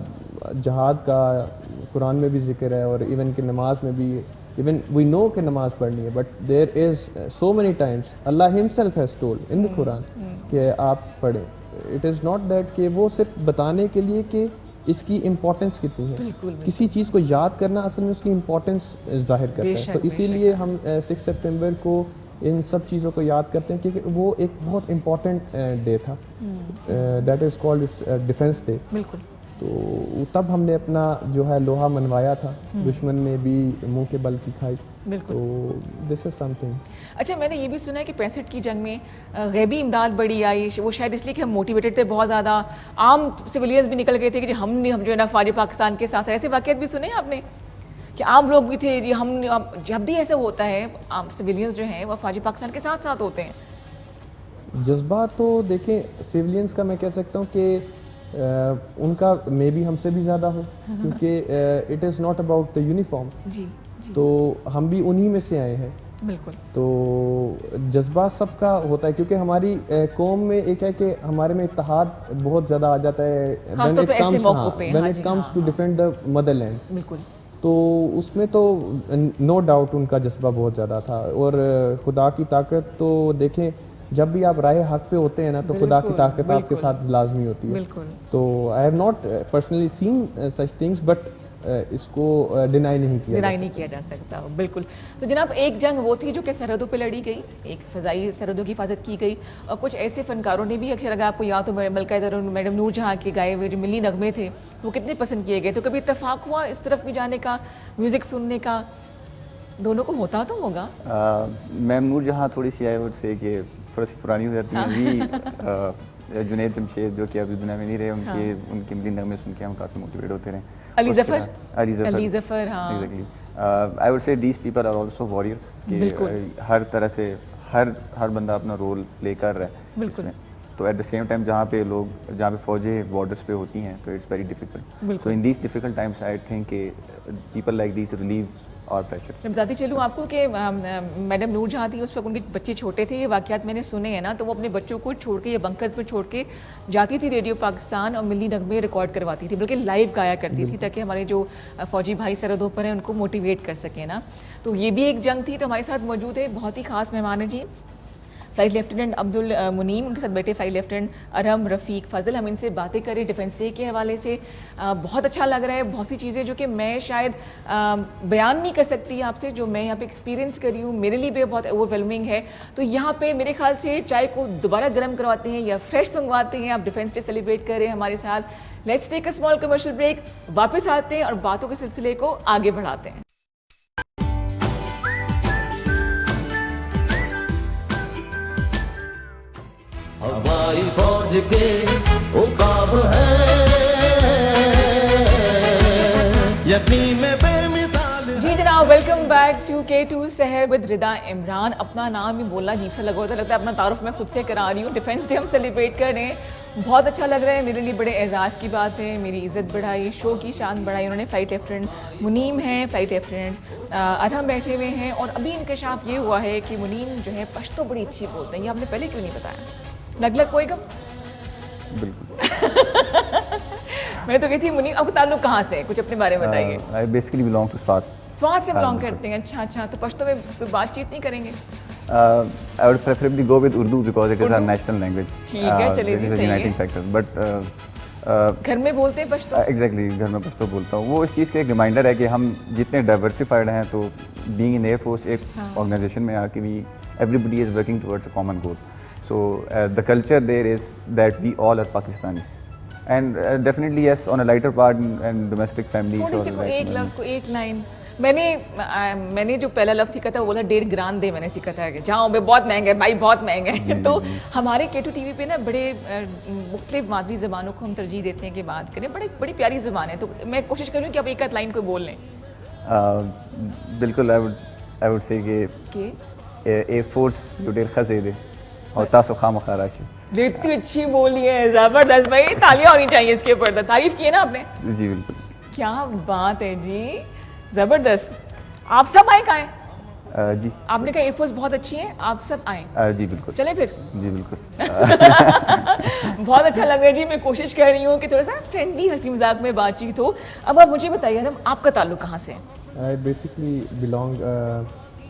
جہاد کا قرآن میں بھی ذکر ہے, اور ایون کہ نماز میں بھی, ایون وی نو کہ نماز پڑھنی ہے, but there is so many times Allah himself has told in the Quran کہ آپ پڑھیں. اٹ از ناٹ دیٹ کہ وہ صرف بتانے کے لیے کہ اس کی امپورٹنس کتنی ہے. کسی چیز کو یاد کرنا اصل میں اس کی امپورٹنس ظاہر کرتا ہے. تو اسی لیے ہم 6 سپتمبر کو ان سب چیزوں کو یاد کرتے ہیں کیونکہ وہ ایک بہت امپورٹنٹ ڈے تھا. That is called defence day. بالکل. تو تب ہم نے اپنا جو ہے لوہا منوایا تھا, دشمن نے بھی منہ کے بل کی کھائی. بالکل. تو دس از سم تھنگ. اچھا, میں نے یہ بھی سنا ہے کہ 65 کی جنگ میں غیبی امداد بڑی آئی, وہ شاید اس لیے کہ ہم موٹیویٹڈ تھے بہت زیادہ, عام سویلینز بھی نکل گئے تھے کہ جی ہم جو ہے نا فوج پاکستان کے ساتھ. ایسے واقعات بھی سنے آپ نے کہ عام لوگ بھی تھے جی ہم, جب بھی ایسا ہوتا ہے عام سویلینز جو ہیں وہ فوج پاکستان کے ساتھ ساتھ ہوتے ہیں. جذبہ تو دیکھیں سویلینز کا میں کہہ سکتا ہوں کہ ان کا مے بی ہم سے بھی زیادہ ہو, کیونکہ it is not about the uniform. جی. تو ہم بھی انہی میں سے آئے ہیں. بالکل. تو جذبہ سب کا ہوتا ہے, کیونکہ ہماری قوم میں ایک ہے کہ ہمارے میں اتحاد بہت زیادہ آ جاتا ہے when it comes to defend the motherland. بالکل. تو اس میں تو نو ڈاؤٹ ان کا جذبہ بہت زیادہ تھا. اور خدا کی طاقت تو دیکھیں جب بھی آپ راہ حق پہ ہوتے ہیں نا تو خدا کی طاقت آپ کے ساتھ لازمی ہوتی ہے. بالکل. تو I have not personally seen such things, but اس کو ڈینائی نہیں کیا جا سکتا. بالکل. تو جناب ایک جنگ وہ تھی جو کہ سرحدوں پہ لڑی گئی, ایک فضائی سرحدوں کی حفاظت کی گئی, اور کچھ ایسے فنکاروں نے بھی, اکثر اگر آپ کو یاد ہو ملکہ درون میڈم نور جہاں کے گائے ہوئے جو ملی نغمے تھے وہ کتنے پسند کیے گئے. تو کبھی اتفاق ہوا اس طرف بھی جانے کا, میوزک سننے کا؟ دونوں کو ہوتا تو ہوگا. میم نور جہاں تھوڑی سی آئی وڈ سے کہ تھوڑا سی پرانی ہو جاتی ہے. جنید جمشید جو کہ ابھی دنیا میں نہیں رہے, ان کے ملی نغمے سن کے ہم کافی موٹیویٹ ہوتے رہے. علی ظفر, ہاں. I would say these people are also warriors کہ ہر طرح سے ہر بندہ اپنا رول پلے کر رہا ہے بالکل. تو ایٹ دا سیم ٹائم جہاں پہ فوجیں بارڈرس پہ ہوتی ہیں تو it's very difficult. So in these difficult times I think کہ پیپل لائک دیز ریلیو اور پریشر. میں بتاتی چلوں آپ کو کہ میڈم نور جہاں تھی اس وقت ان کے بچے چھوٹے تھے. یہ واقعات میں نے سنے ہیں نا, تو وہ اپنے بچوں کو چھوڑ کے یا بنکرز پہ چھوڑ کے جاتی تھی ریڈیو پاکستان اور ملی نغمے ریکارڈ کرواتی تھی, بلکہ لائیو گایا کرتی تھی تاکہ ہمارے جو فوجی بھائی سرحدوں پر ہیں ان کو موٹیویٹ کر سکیں نا. تو یہ بھی ایک جنگ تھی. تو ہمارے ساتھ موجود ہے بہت ہی خاص مہمان ہیں جی, فلائٹ لیفٹیننٹ عبد المنیم, ان کے ساتھ بیٹھے فلائٹ لیفٹیننٹ ارحم رفیق فضل. ہم ان سے باتیں کریں ڈیفینس ڈے کے حوالے سے. بہت اچھا لگ رہا ہے, بہت سی چیزیں جو کہ میں شاید بیان نہیں کر سکتی آپ سے, جو میں یہاں پہ ایکسپیرینس کری ہوں, میرے لیے بھی بہت اوور ویلمنگ ہے. تو یہاں پہ میرے خیال سے چائے کو دوبارہ گرم کرواتے ہیں یا فریش منگواتے ہیں. آپ ڈیفینس ڈے سیلیبریٹ کر رہے ہیں ہمارے ساتھ. Let's take a small commercial break, واپس آتے ہیں اور باتوں کے سلسلے کو آگے بڑھاتے ہیں. ہماری فوج کے عقاب ہیں یقین میں بے مثال. جی جناب, welcome back to K2 Sehar with Rida Imran. اپنا نام ہی بولنا عجیب سا لگا ہوتا, لگتا ہے اپنا تعارف میں خود سے کرا رہی ہوں. ڈیفینس ڈے ہم سیلیبریٹ کر رہے ہیں, بہت اچھا لگ رہا ہے. میرے لیے بڑے اعزاز کی بات ہے, میری عزت بڑھائی, شو کی شان بڑھائی. انہوں نے فلائٹ لیفٹیننٹ منیم ہیں, فلائٹ لیفٹیننٹ ارحم بیٹھے ہوئے ہیں, اور ابھی انکشاف یہ ہوا ہے کہ منیم جو ہے پشتو بڑی اچھی بولتے ہیں. یہ آپ نے پہلے کیوں نہیں بتایا؟ لگ کوئی گم بالکل. میں تو کہتی ہوں منیم آپ کا تعلق کہاں سے ہے, کچھ اپنے بارے میں بتائیے. I basically belong to SWAT. Swat سے بلانگ کرتے ہیں. اچھا اچھا, تو پشتو میں کوئی بات چیت نہیں کریں گے؟ I would preferably go with Urdu because it is our national language. ٹھیک ہے, چلے جی, This is a صحیح uniting ہے. factor. But گھر میں بولتے ہیں پشتو؟ ایگزیکٹلی گھر میں پشتو بولتا ہوں. وہ اس چیز کا ایک ریمائنڈر ہے کہ ہم جتنے ڈائیورسفائڈ ہیں, تو بینگ ان ایئر فورس ایک آرگنائزیشن میں آ کے بھی everybody is working towards a common goal. So the culture there is that we all are Pakistanis, and definitely yes, on a lighter part and domestic families. تھوڑی سی کوئی ایک لفظ, کوئی ایک لائن. میں نے جو پہلا لفظ سیکھا تھا وہ بولا 1.5 گران دے. میں نے سیکھا تھا کہ جاؤ بے بہت مہنگا ہے بھائی, بہت مہنگا ہے. تو ہمارے K2 TV پہ نا بڑے مختلف مادری زبانوں کو ہم ترجیح دیتے ہیں کہ بات کریں. بڑی پیاری زبان ہے, تو میں کوشش کروں کہ آپ ایک آدھ لائن کوئی بول لیں. بالکل. I would say کہ Air Force جو دیر خزے دے اور تاسو خام خاراشی. اتنی اچھی بولی ہے, زبردست بھائی, تالیاں ہونی چاہیے اس کے اوپر. تعریف کی ہے نا آپ نے. جی بالکل. کیا بات ہے جی, زبردست. آپ سب آئیں کہاں ہیں؟ جی آپ نے کہا ایئر فورس بہت اچھی ہے, آپ سب آئیں. جی بالکل. چلیں پھر. جی بالکل. بہت اچھا لگ رہا ہے جی. میں کوشش کر رہی ہوں کہ تھوڑا سا فرینڈلی ہنسی مذاق میں بات چیت ہو. اب آپ مجھے بتائیے نا, آپ کا تعلق کہاں سے ہے؟ I basically belong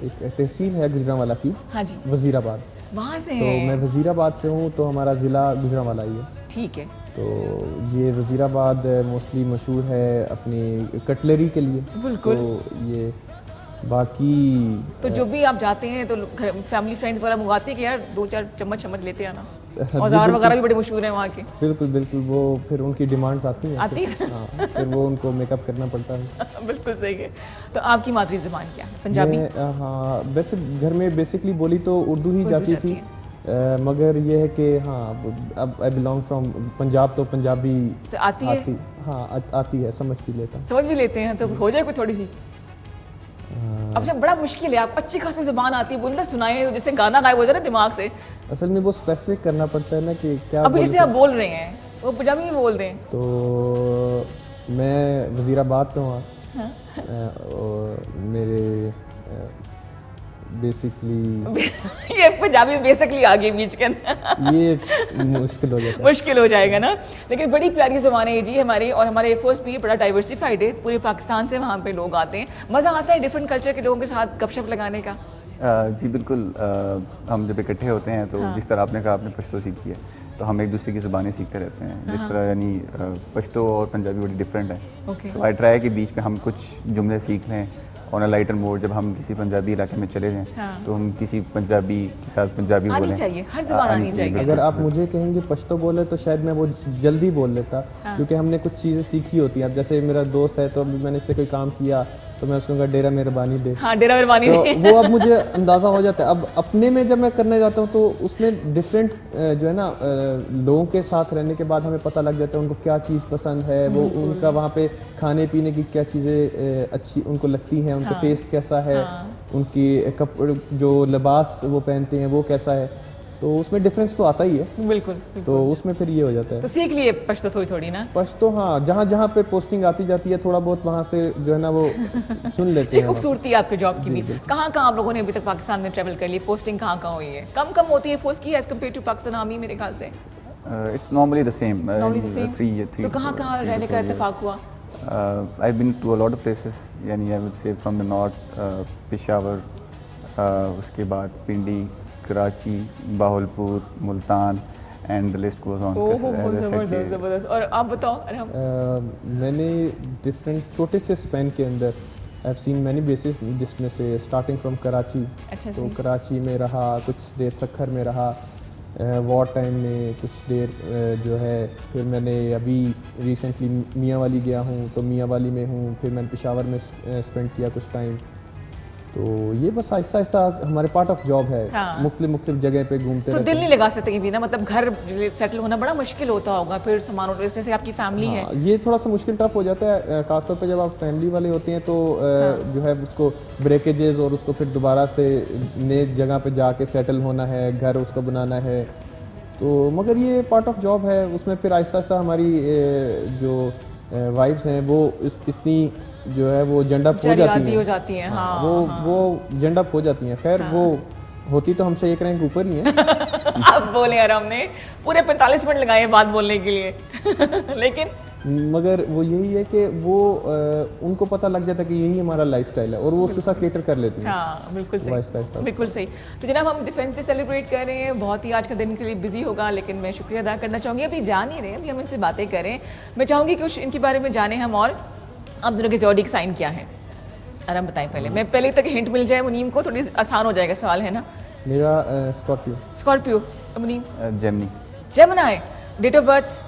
ایک تحصیل ہے گجرانوالہ کی, ہاں جی, وزیر آباد. وہاں سے تو میں وزیر آباد سے ہوں, تو ہمارا ضلع گجرانوالہ ہی ہے. ٹھیک ہے. تو یہ وزیر آباد موسٹلی مشہور ہے اپنی کٹلری کے لیے. بالکل. تو یہ باقی تو جو بھی آپ جاتے ہیں تو فیملی فرینڈس وغیرہ منگواتے ہیں کہ یار 2-4 چمچ لیتے ہیں نا. اوزار وغیرہ بھی بڑے مشہور ہیں وہاں کے. بالکل بالکل. وہ پھر ان کی ڈیمانڈس آتی ہیں. ہاں, پھر وہ ان کو میک اپ کرنا پڑتا ہے. بالکل صحیح ہے. تو آپ کی مادری زبان کیا ہے؟ پنجابی؟ ہاں, ویسے گھر میں بیسکلی بولی تو اردو ہی جاتی تھی, مگر یہ ہے کہ ہاں اب آئی بلانگ فرام پنجاب, تو پنجابی آتی ہے. ہاں آتی ہے, سمجھ بھی لیتا ہوں. سمجھ بھی لیتے ہیں, تو ہو جائے کوئی تھوڑی سی. اب جب بڑا مشکل ہے, آپ اچھی خاصی زبان آتی ہے, بولنا سنائیں جیسے گانا غائب ہو جائے نا دماغ سے. اصل میں وہ اسپیسیفک کرنا پڑتا ہے نا کہ کیا. اب جیسے آپ بول رہے ہیں وہ پنجابی میں بول دیں. تو میں وزیر آباد تو ہوں, اور میرے بیسکلی یہ پنجابی بیسکلی آگے بیچ کے اندر یہ مشکل ہو جاتا ہے. مشکل ہو جائے گا نا. لیکن بڑی پیاری زبان ہے جی ہماری, اور ہمارے ایئر فورس بھی بڑا ڈائیورسفائڈ ہے. پورے پاکستان سے وہاں پہ لوگ آتے ہیں. مزہ آتا ہے ڈفرینٹ کلچر کے لوگوں کے ساتھ گپ شپ لگانے کا. جی بالکل. ہم جب اکٹھے ہوتے ہیں تو جس طرح آپ نے کہا آپ نے پشتو سیکھی ہے, تو ہم ایک دوسرے کی زبانیں سیکھتے رہتے ہیں. جس طرح یعنی پشتو اور پنجابی بڑی ڈفرینٹ ہے. تو آئی ٹرائی کہ بیچ میں ہم کچھ جملے سیکھ لیں آن اے لائٹر موڈ. جب ہم کسی پنجابی علاقے میں چلے جائیں تو ہم کسی پنجابی کے ساتھ پنجابی بولیں. آنی چاہیے, ہر زبان آنی چاہیے. اگر آپ مجھے کہیں گے پشتو بولے تو شاید میں وہ جلدی بول لیتا, کیونکہ ہم نے کچھ چیزیں سیکھی ہوتی ہیں. اب جیسے میرا دوست ہے, تو اب میں نے اس سے کوئی کام کیا تو میں اس کو کہا ڈیرا مہربانی دے. ہاں, ڈیرا مہربانی دے. وہ اب مجھے اندازہ ہو جاتا ہے. اب اپنے میں جب میں کرنے جاتا ہوں تو اس میں ڈفرینٹ جو ہے نا لوگوں کے ساتھ رہنے کے بعد ہمیں پتہ لگ جاتا ہے ان کو کیا چیز پسند ہے, وہ ان کا وہاں پہ کھانے پینے کی کیا چیزیں اچھی ان کو لگتی ہیں, ان کو ٹیسٹ کیسا ہے. ان کی کپڑے جو لباس وہ پہنتے ہیں وہ کیسا ہے, تو اس میں ڈفرینس تو آتا ہی ہے. بالکل, تو اس میں پھر یہ ہو جاتا ہے. تو سیکھ لیے پشتو تھوڑی نا. پشتو ہاں, جہاں جہاں پہ پوسٹنگ آتی جاتی ہے تھوڑا بہت وہاں سے جو ہے نا وہ چن لیتے یہ ہیں. خوبصورتی ہے آپ کے جاب کی بھی. کہاں کہاں آپ لوگوں نے ابھی تک پاکستان میں ٹریول کر لی, پوسٹنگ کہاں کہاں ہوئی ہے؟ کم ہوتی ہے فورس کی as compare to Pakistan army میرے خیال سے. It's normally the same. تو کہاں کہاں رہنے کا اتفاق ہوا؟ I've been to a lot of places, یعنی I would say from the north, Peshawar, اس کے بعد Pindi, Karachi, باہلپور, Multan, and the list goes on. زبردست. اور آپ بتاؤ ارحم. میں نے ڈفرینٹ چھوٹے سے اسپین کے اندر I've seen many bases, جس میں سے اسٹارٹنگ فرام کراچی. تو کراچی میں رہا, کچھ دیر سکھر میں رہا, وار ٹائم میں کچھ دیر جو ہے, پھر میں نے ابھی ریسنٹلی میاں والی گیا ہوں تو میاں والی میں ہوں, پھر میں نے پشاور میں اسپینڈ کیا کچھ ٹائم. تو یہ بس آہستہ آہستہ ہمارے پارٹ آف جاب ہے, مختلف جگہ پہ گھومتے تو دل نہیں لگا سکتے بھی نا, مطلب گھر سیٹل ہونا بڑا مشکل ہوتا ہوگا, پھر سامان اٹھانے سے آپ کی فیملی ہے. یہ تھوڑا سا مشکل ٹف ہو جاتا ہے, خاص طور پہ جب آپ فیملی والے ہوتے ہیں تو جو ہے اس کو بریکیجز اور اس کو پھر دوبارہ سے نئے جگہ پہ جا کے سیٹل ہونا ہے, گھر اس کو بنانا ہے. تو مگر یہ پارٹ آف جاب ہے, اس میں پھر آہستہ آہستہ ہماری جو وائفس ہیں وہ اتنی جو ہے وہ جنڈ اپ ہو جاتی ہیں. وہ جنڈ اپ ہو جاتی ہیں. خیر وہ ہوتی تو ہم سے ایک رینک اوپر ہی ہیں. آپ بولے یار, ہم نے پورے 45 منٹ لگائے بات بولنے کے لیے, لیکن مگر وہ یہی ہے کہ وہ ان کو پتہ لگ جاتا ہے کہ یہی ہمارا لائف سٹائل ہے اور وہ اس کے ساتھ کیٹر کر لیتی ہیں. ہاں بالکل صحیح, آہستہ آہستہ. بالکل صحیح. تو جناب ہم ڈیفینس ڈے سیلیبریٹ کر رہے ہیں, بہت ہی آج کا دن کے لیے بزی ہوگا, لیکن میں شکریہ ادا کرنا چاہوں گی. ابھی جان ہی رہے, ابھی ہم ان سے باتیں کریں. میں چاہوں گی کہ کچھ ان کے بارے میں جانیں ہم, اور آپ دونوں کے زوڈیک سائن کیا ہے, آرام بتائیں. پہلے تک ہنٹ مل جائے منیم کو, تھوڑی آسان ہو جائے گا سوال, ہے نا. میرا Scorpio. Scorpio. Muneem Gemini. Gemini. Date of birth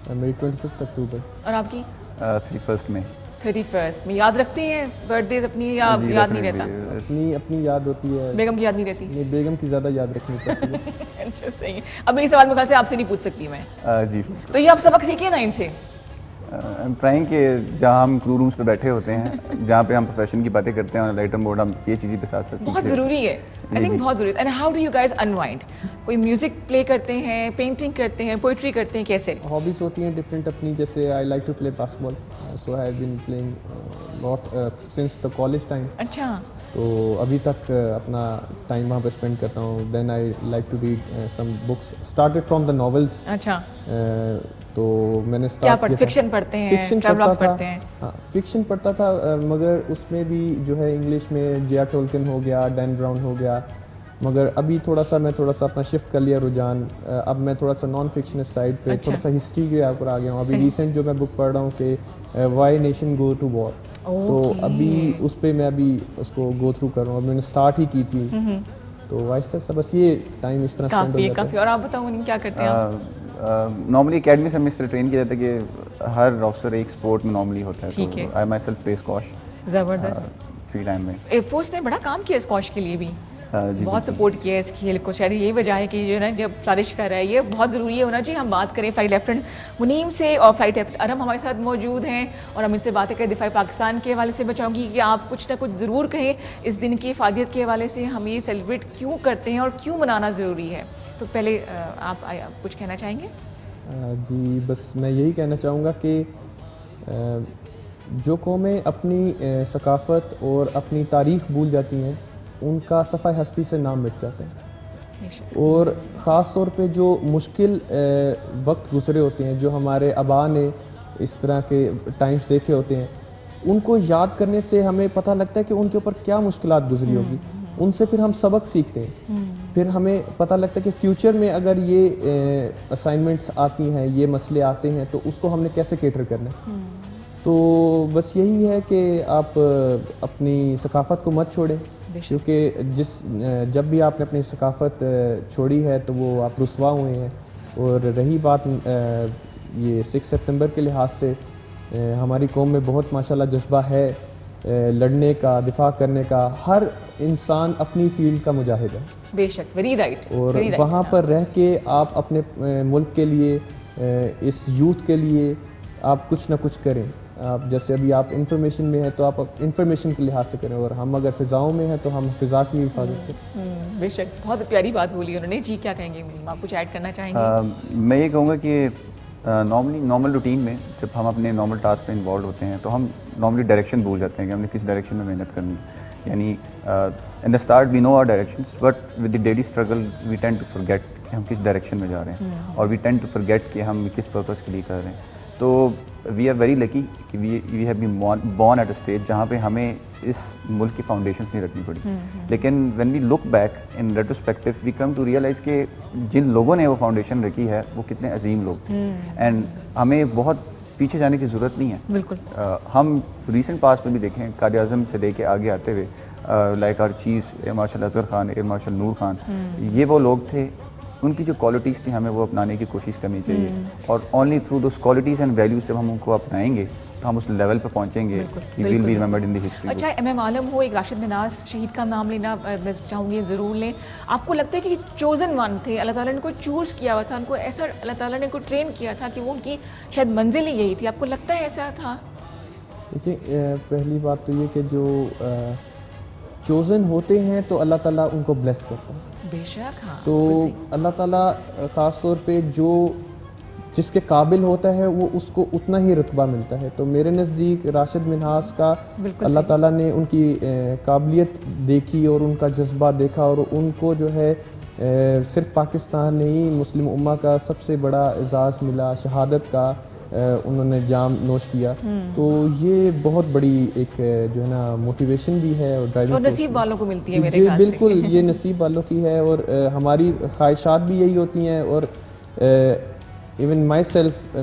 میری 25 اکتوبر. اور آپ کی 31 میں. 31 میں. یاد رکھتی ہیں برتھ ڈیز اپنی یا یاد نہیں رہتا؟ اپنی یاد ہوتی ہے, بیگم کی یاد نہیں رہتی؟ نہیں, بیگم کی زیادہ یاد رکھنی پڑتی ہے. اچھا صحیح ہے. اب یہ سوال میرے خیال سے آپ سے نہیں پوچھ سکتی میں. جی. تو یہ آپ سبق سیکھیں نا ان سے. I'm trying کہ جہاں ہم کرو رومس پہ بیٹھے ہوتے ہیں, جہاں پہ ہم پروفیشن کی باتیں کرتے ہیں, لائٹر موڈ ہم یہ چیزیں پہ ساتھ ساتھ بہت ضروری ہے. آئی تھنک بہت ضروری ہے. And how do you guys unwind? کوئی میوزک پلے کرتے ہیں, پینٹنگ کرتے ہیں, پوئٹری کرتے ہیں, کیسے؟ ہابیز ہوتی ہیں ڈفرینٹ اپنی, جیسے I like to play basketball, so I have been playing lot since the college time. اچھا. تو ابھی تک اپنا ٹائم وہاں پہ اسپینڈ کرتا ہوں. Then I like to read some books, started from the novels. اچھا. تو میں نے اسٹارٹ کیا, فکشن پڑھتے ہیں, ٹریول پڑھتے ہیں؟ ہاں فکشن پڑھتا تھا, مگر اس میں بھی جو ہے انگلش میں جیا ٹولکن ہو گیا, ڈین براؤن ہو گیا. مگر ابھی تھوڑا سا اپنا شفٹ کر لیا رجحان, اب میں تھوڑا سا نان فکشن سائڈ پہ تھوڑا سا ہسٹری کے اوپر آ گیا ہوں. ابھی ریسنٹ جو میں بک پڑھ رہا ہوں کہ why nation go to war, تو ابھی اس پہ میں ابھی اس کو گو تھرو کر رہا ہوں. اب میں نے اسٹارٹ ہی کی تھی, تو آہستہ آہستہ بس یہ ٹائم اس طرح اسپینڈ ہو جاتا ہے. اور آپ بتاؤ کیا کرتے ہیں؟ نارملی اکیڈمی سے ہمیں اس طرح ٹرین کیا جاتا ہے کہ ہر آفسر ایک اسپورٹ میں نارملی ہوتا ہے. تو آئی مائی سیلف پلے اسکواش. زبردست. فری ٹائم میں ایئر فورس نے بڑا کام کیا اسکواش کے لیے بھی, بہت سپورٹ کیا ہے اس کھیل کو. شاید یہی وجہ ہے کہ جو ہے نا جب فلرش کر رہا ہے, یہ بہت ضروری ہے ہونا چاہیے. ہم بات کریں فلائٹ لیفٹنٹ منیم سے, اور فلائٹ لیفٹنٹ ارحم ہمارے ساتھ موجود ہیں, اور ہم ان سے باتیں کریں دفاع پاکستان کے حوالے سے. میں چاہوں گی کہ آپ کچھ نہ کچھ ضرور کہیں اس دن کی افادیت کے حوالے سے, ہم یہ سیلیبریٹ کیوں کرتے ہیں اور کیوں منانا ضروری ہے. تو پہلے آپ کچھ کہنا چاہیں گے؟ جی بس میں یہی کہنا چاہوں گا کہ جو قومیں اپنی ثقافت اور اپنی تاریخ بھول جاتی ہیں, ان کا صفحہ ہستی سے نام مٹ جاتے ہیں. اور خاص طور پہ جو مشکل وقت گزرے ہوتے ہیں, جو ہمارے آبا نے اس طرح کے ٹائمز دیکھے ہوتے ہیں, ان کو یاد کرنے سے ہمیں پتہ لگتا ہے کہ ان کے اوپر کیا مشکلات گزری ہوگی. ان سے پھر ہم سبق سیکھتے ہیں, پھر ہمیں پتہ لگتا ہے کہ فیوچر میں اگر یہ اسائنمنٹس آتی ہیں, یہ مسئلے آتے ہیں, تو اس کو ہم نے کیسے کیٹر کرنا ہے. تو بس یہی ہے کہ آپ اپنی ثقافت کو مت چھوڑیں, کیونکہ جب بھی آپ نے اپنی ثقافت چھوڑی ہے تو وہ آپ رسوا ہوئے ہیں. اور رہی بات یہ 6 سپتمبر کے لحاظ سے, ہماری قوم میں بہت ماشاءاللہ جذبہ ہے لڑنے کا, دفاع کرنے کا. ہر انسان اپنی فیلڈ کا مجاہد ہے. بے شک, ویری رائٹ. اور وہاں پر رہ کے آپ اپنے ملک کے لیے, اس یوتھ کے لیے آپ کچھ نہ کچھ کریں. آپ جیسے ابھی آپ انفارمیشن میں ہیں تو آپ انفارمیشن کے لحاظ سے کریں, اور ہم اگر فضاؤں میں ہیں تو ہم فضا کی حفاظت کریں. بے شک بہت پیاری بات بولی انہوں نے. جی کیا کہیں گے منیم, آپ کچھ ایڈ کرنا چاہیں گے؟ میں یہ کہوں گا کہ نارمل روٹین میں جب ہم اپنے نارمل ٹاسک پہ انوالو ہوتے ہیں تو ہم نارملی ڈائریکشن بھول جاتے ہیں کہ ہم نے کس ڈائریکشن میں محنت کرنی ہے. یعنی in the start we know our directions, but with the daily struggle we tend to forget کہ ہم کس ڈائریکشن میں جا رہے ہیں, اور وی ٹینڈ ٹو فرگیٹ کہ ہم کس پرپز کے لیے کر رہے ہیں. تو وی آر ویری لکی کہ we have been born at a stage جہاں پہ ہمیں اس ملک کی فاؤنڈیشنس نہیں رکھنی پڑی. لیکن when we look back in retrospective we come to realize کہ جن لوگوں نے وہ فاؤنڈیشن رکھی ہے وہ کتنے عظیم لوگ تھے, اینڈ ہمیں بہت پیچھے جانے کی ضرورت نہیں ہے. بالکل. ہم ریسنٹ پاس میں بھی دیکھیں قائد اعظم سے لے کے آگے آتے ہوئے like our chief air marshal Asghar Khan, air marshal Noor Khan, یہ وہ لوگ تھے, ان کی جو کوالٹیز تھیں ہمیں وہ اپنانے کی کوشش کرنی چاہیے, اور only through those qualities and values جب ہم ان کو اپنائیں گے تو ہم اس لیول پہ پہنچیں گے کہ we'll be remembered in the history. اچھا ایم عالم ہو, ایک راشد مناز شہید کا نام لینا میں چاہوں گی ضرور لیں. آپ کو لگتا ہے کہ چوزن ون تھے, اللہ تعالیٰ نے ان کو چوز کیا ہوا تھا, ان کو ایسا اللہ تعالیٰ نے ان کو ٹرین کیا تھا کہ وہ ان کی شاید منزل ہی یہی تھی, آپ کو لگتا ہے ایسا تھا؟ دیکھیں پہلی بات تو یہ کہ جو چوزن ہوتے ہیں تو اللہ تعالیٰ ان کو بلیس کرتا ہے. بے شک. ہاں. تو اللہ تعالیٰ خاص طور پہ جو جس کے قابل ہوتا ہے وہ اس کو اتنا ہی رتبہ ملتا ہے. تو میرے نزدیک راشد منہاس کا اللہ تعالیٰ نے ان کی قابلیت دیکھی اور ان کا جذبہ دیکھا, اور ان کو جو ہے صرف پاکستان نہیں مسلم امہ کا سب سے بڑا اعزاز ملا, شہادت کا انہوں نے جام نوش کیا. تو یہ بہت بڑی ایک جو ہے نا موٹیویشن بھی ہے, اور ڈرائیونگ اور نصیب والوں کو ملتی ہے میرے جی خیال سے. بالکل, یہ نصیب والوں کی ہے, اور ہماری خواہشات بھی یہی ہوتی ہیں. اور ایون مائی سیلف,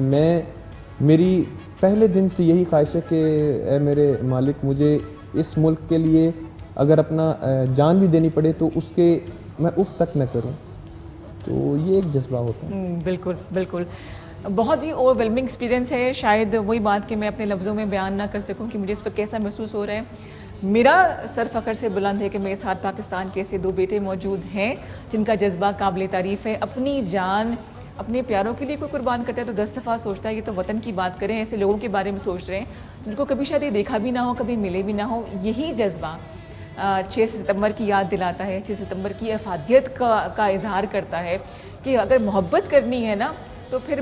میری پہلے دن سے یہی خواہش ہے کہ اے میرے مالک مجھے اس ملک کے لیے اگر اپنا جان بھی دینی پڑے تو اس کے میں اف تک نہ کروں. تو یہ ایک جذبہ ہوتا ہے. بالکل بالکل. بہت ہی اوور ویلمنگ ایکسپیرینس ہے, شاید وہی بات کہ میں اپنے لفظوں میں بیان نہ کر سکوں کہ مجھے اس وقت کیسا محسوس ہو رہا ہے. میرا سر فخر سے بلند ہے کہ میرے ساتھ پاکستان کے ایسے 2 بیٹے موجود ہیں جن کا جذبہ قابل تعریف ہے. اپنی جان اپنے پیاروں کے لیے کوئی قربان کرتا ہے تو 10 دفعہ سوچتا ہے یہ تو وطن کی بات کریں. ایسے لوگوں کے بارے میں سوچ رہے ہیں جن کو کبھی شاید یہ دیکھا بھی نہ ہو, کبھی ملے بھی نہ ہو. یہی جذبہ 6 ستمبر کی یاد دلاتا ہے, 6 ستمبر کی افادیت کا اظہار کرتا ہے کہ اگر محبت کرنی ہے نا تو پھر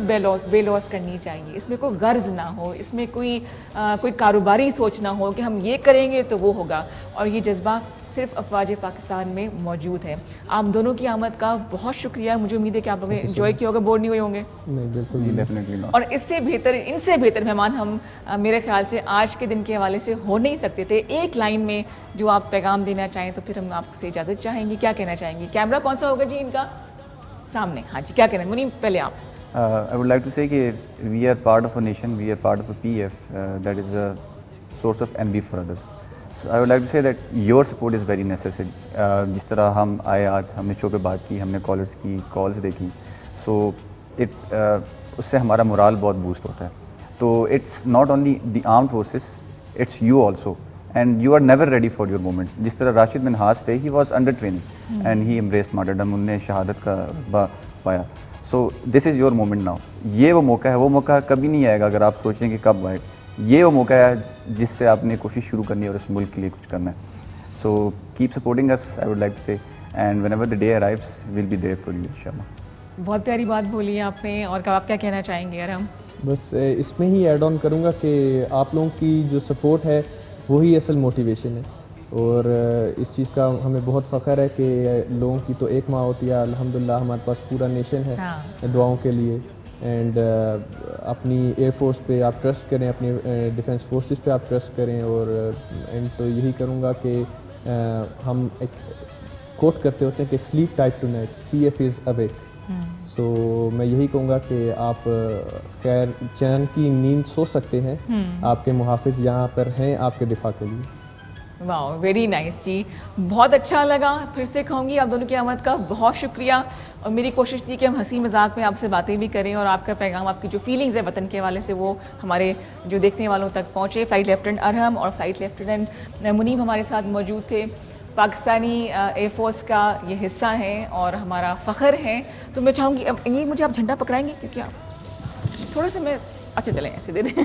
بے لوس کرنی چاہیے. اس میں کوئی غرض نہ ہو, اس میں کوئی کاروباری سوچ نہ ہو کہ ہم یہ کریں گے تو وہ ہوگا. اور یہ جذبہ صرف افواج پاکستان میں موجود ہے. آپ دونوں کی آمد کا بہت شکریہ. مجھے امید ہے کہ آپ لوگوں نے انجوائے کیا ہوگا, بور نہیں ہوئے ہوں گے. نہیں بالکل ڈیفینیٹلی ناٹ. اور ان سے بہتر مہمان ہم میرے خیال سے آج کے دن کے حوالے سے ہو نہیں سکتے تھے. ایک لائن میں جو آپ پیغام دینا چاہیں تو پھر ہم آپ سے اجازت چاہیں گے. کیا کہنا چاہیں گے؟ کیمرہ کون سا ہوگا جی ان کا سامنے؟ ہاں جی, کیا کہنا ہے منیم, پہلے آپ. I would like to say that we are part of a nation, we are part of a PF that is a source of envy for others. So I would like to say that your support is very necessary. جس طرح ہم آئے آج, ہم نے شو پہ بات کی, ہم نے کالرز کی کالز دیکھی, سو اس سے ہمارا مورال بہت بوسٹ ہوتا ہے. تو it's not only the armed forces, it's you also, and you are never ready for your moment. جس طرح راشد منہاس تھے, he was under training and he embraced martyrdom, انہوں نے شہادت کا رتبہ پایا. So this is your moment now. یہ وہ موقع ہے, وہ موقع کبھی نہیں آئے گا اگر آپ سوچیں کہ کب آئے. یہ وہ موقع ہے جس سے آپ نے کوشش شروع کرنی ہے اور اس ملک کے لیے کچھ کرنا ہے. So keep supporting us, I would like to say, and whenever the day arrives we'll be there for you انشاءاللہ. بہت پیاری بات بولی ہے آپ نے. اور آپ کیا کہنا چاہیں گے ارحم؟ بس اس میں ہی ایڈ آن کروں گا کہ آپ لوگوں کی جو سپورٹ ہے وہی اصل موٹیویشن ہے, اور اس چیز کا ہمیں بہت فخر ہے کہ لوگوں کی تو ایک ماں ہوتی ہے. الحمدللہ ہمارے پاس پورا نیشن ہے دعاؤں کے لیے. اینڈ اپنی ایئر فورس پہ آپ ٹرسٹ کریں, اپنی ڈیفینس فورسز پہ آپ ٹرسٹ کریں. اور اینڈ تو یہی کروں گا کہ ہم ایک کوٹ کرتے ہوتے ہیں کہ sleep tight tonight, P F is awake. So میں یہی کہوں گا کہ آپ خیر چین کی نیند سو سکتے ہیں, آپ کے محافظ یہاں پر ہیں آپ کے دفاع کے لیے. واو, ویری نائس جی, بہت اچھا لگا. پھر سے کہوں گی آپ دونوں کی آمد کا بہت شکریہ. اور میری کوشش تھی کہ ہم ہنسی مذاق میں آپ سے باتیں بھی کریں اور آپ کا پیغام, آپ کی جو فیلنگز ہے وطن کے حوالے سے وہ ہمارے جو دیکھنے والوں تک پہنچے. فلائٹ لیفٹیننٹ ارحم اور فلائٹ لیفٹیننٹ منیب ہمارے ساتھ موجود تھے. پاکستانی ایئر فورس کا یہ حصہ ہیں اور ہمارا فخر ہے. تو میں چاہوں گی یہ مجھے آپ جھنڈا پکڑائیں گے کیونکہ آپ تھوڑا سا میں, اچھا چلیں ایسے دے دیں.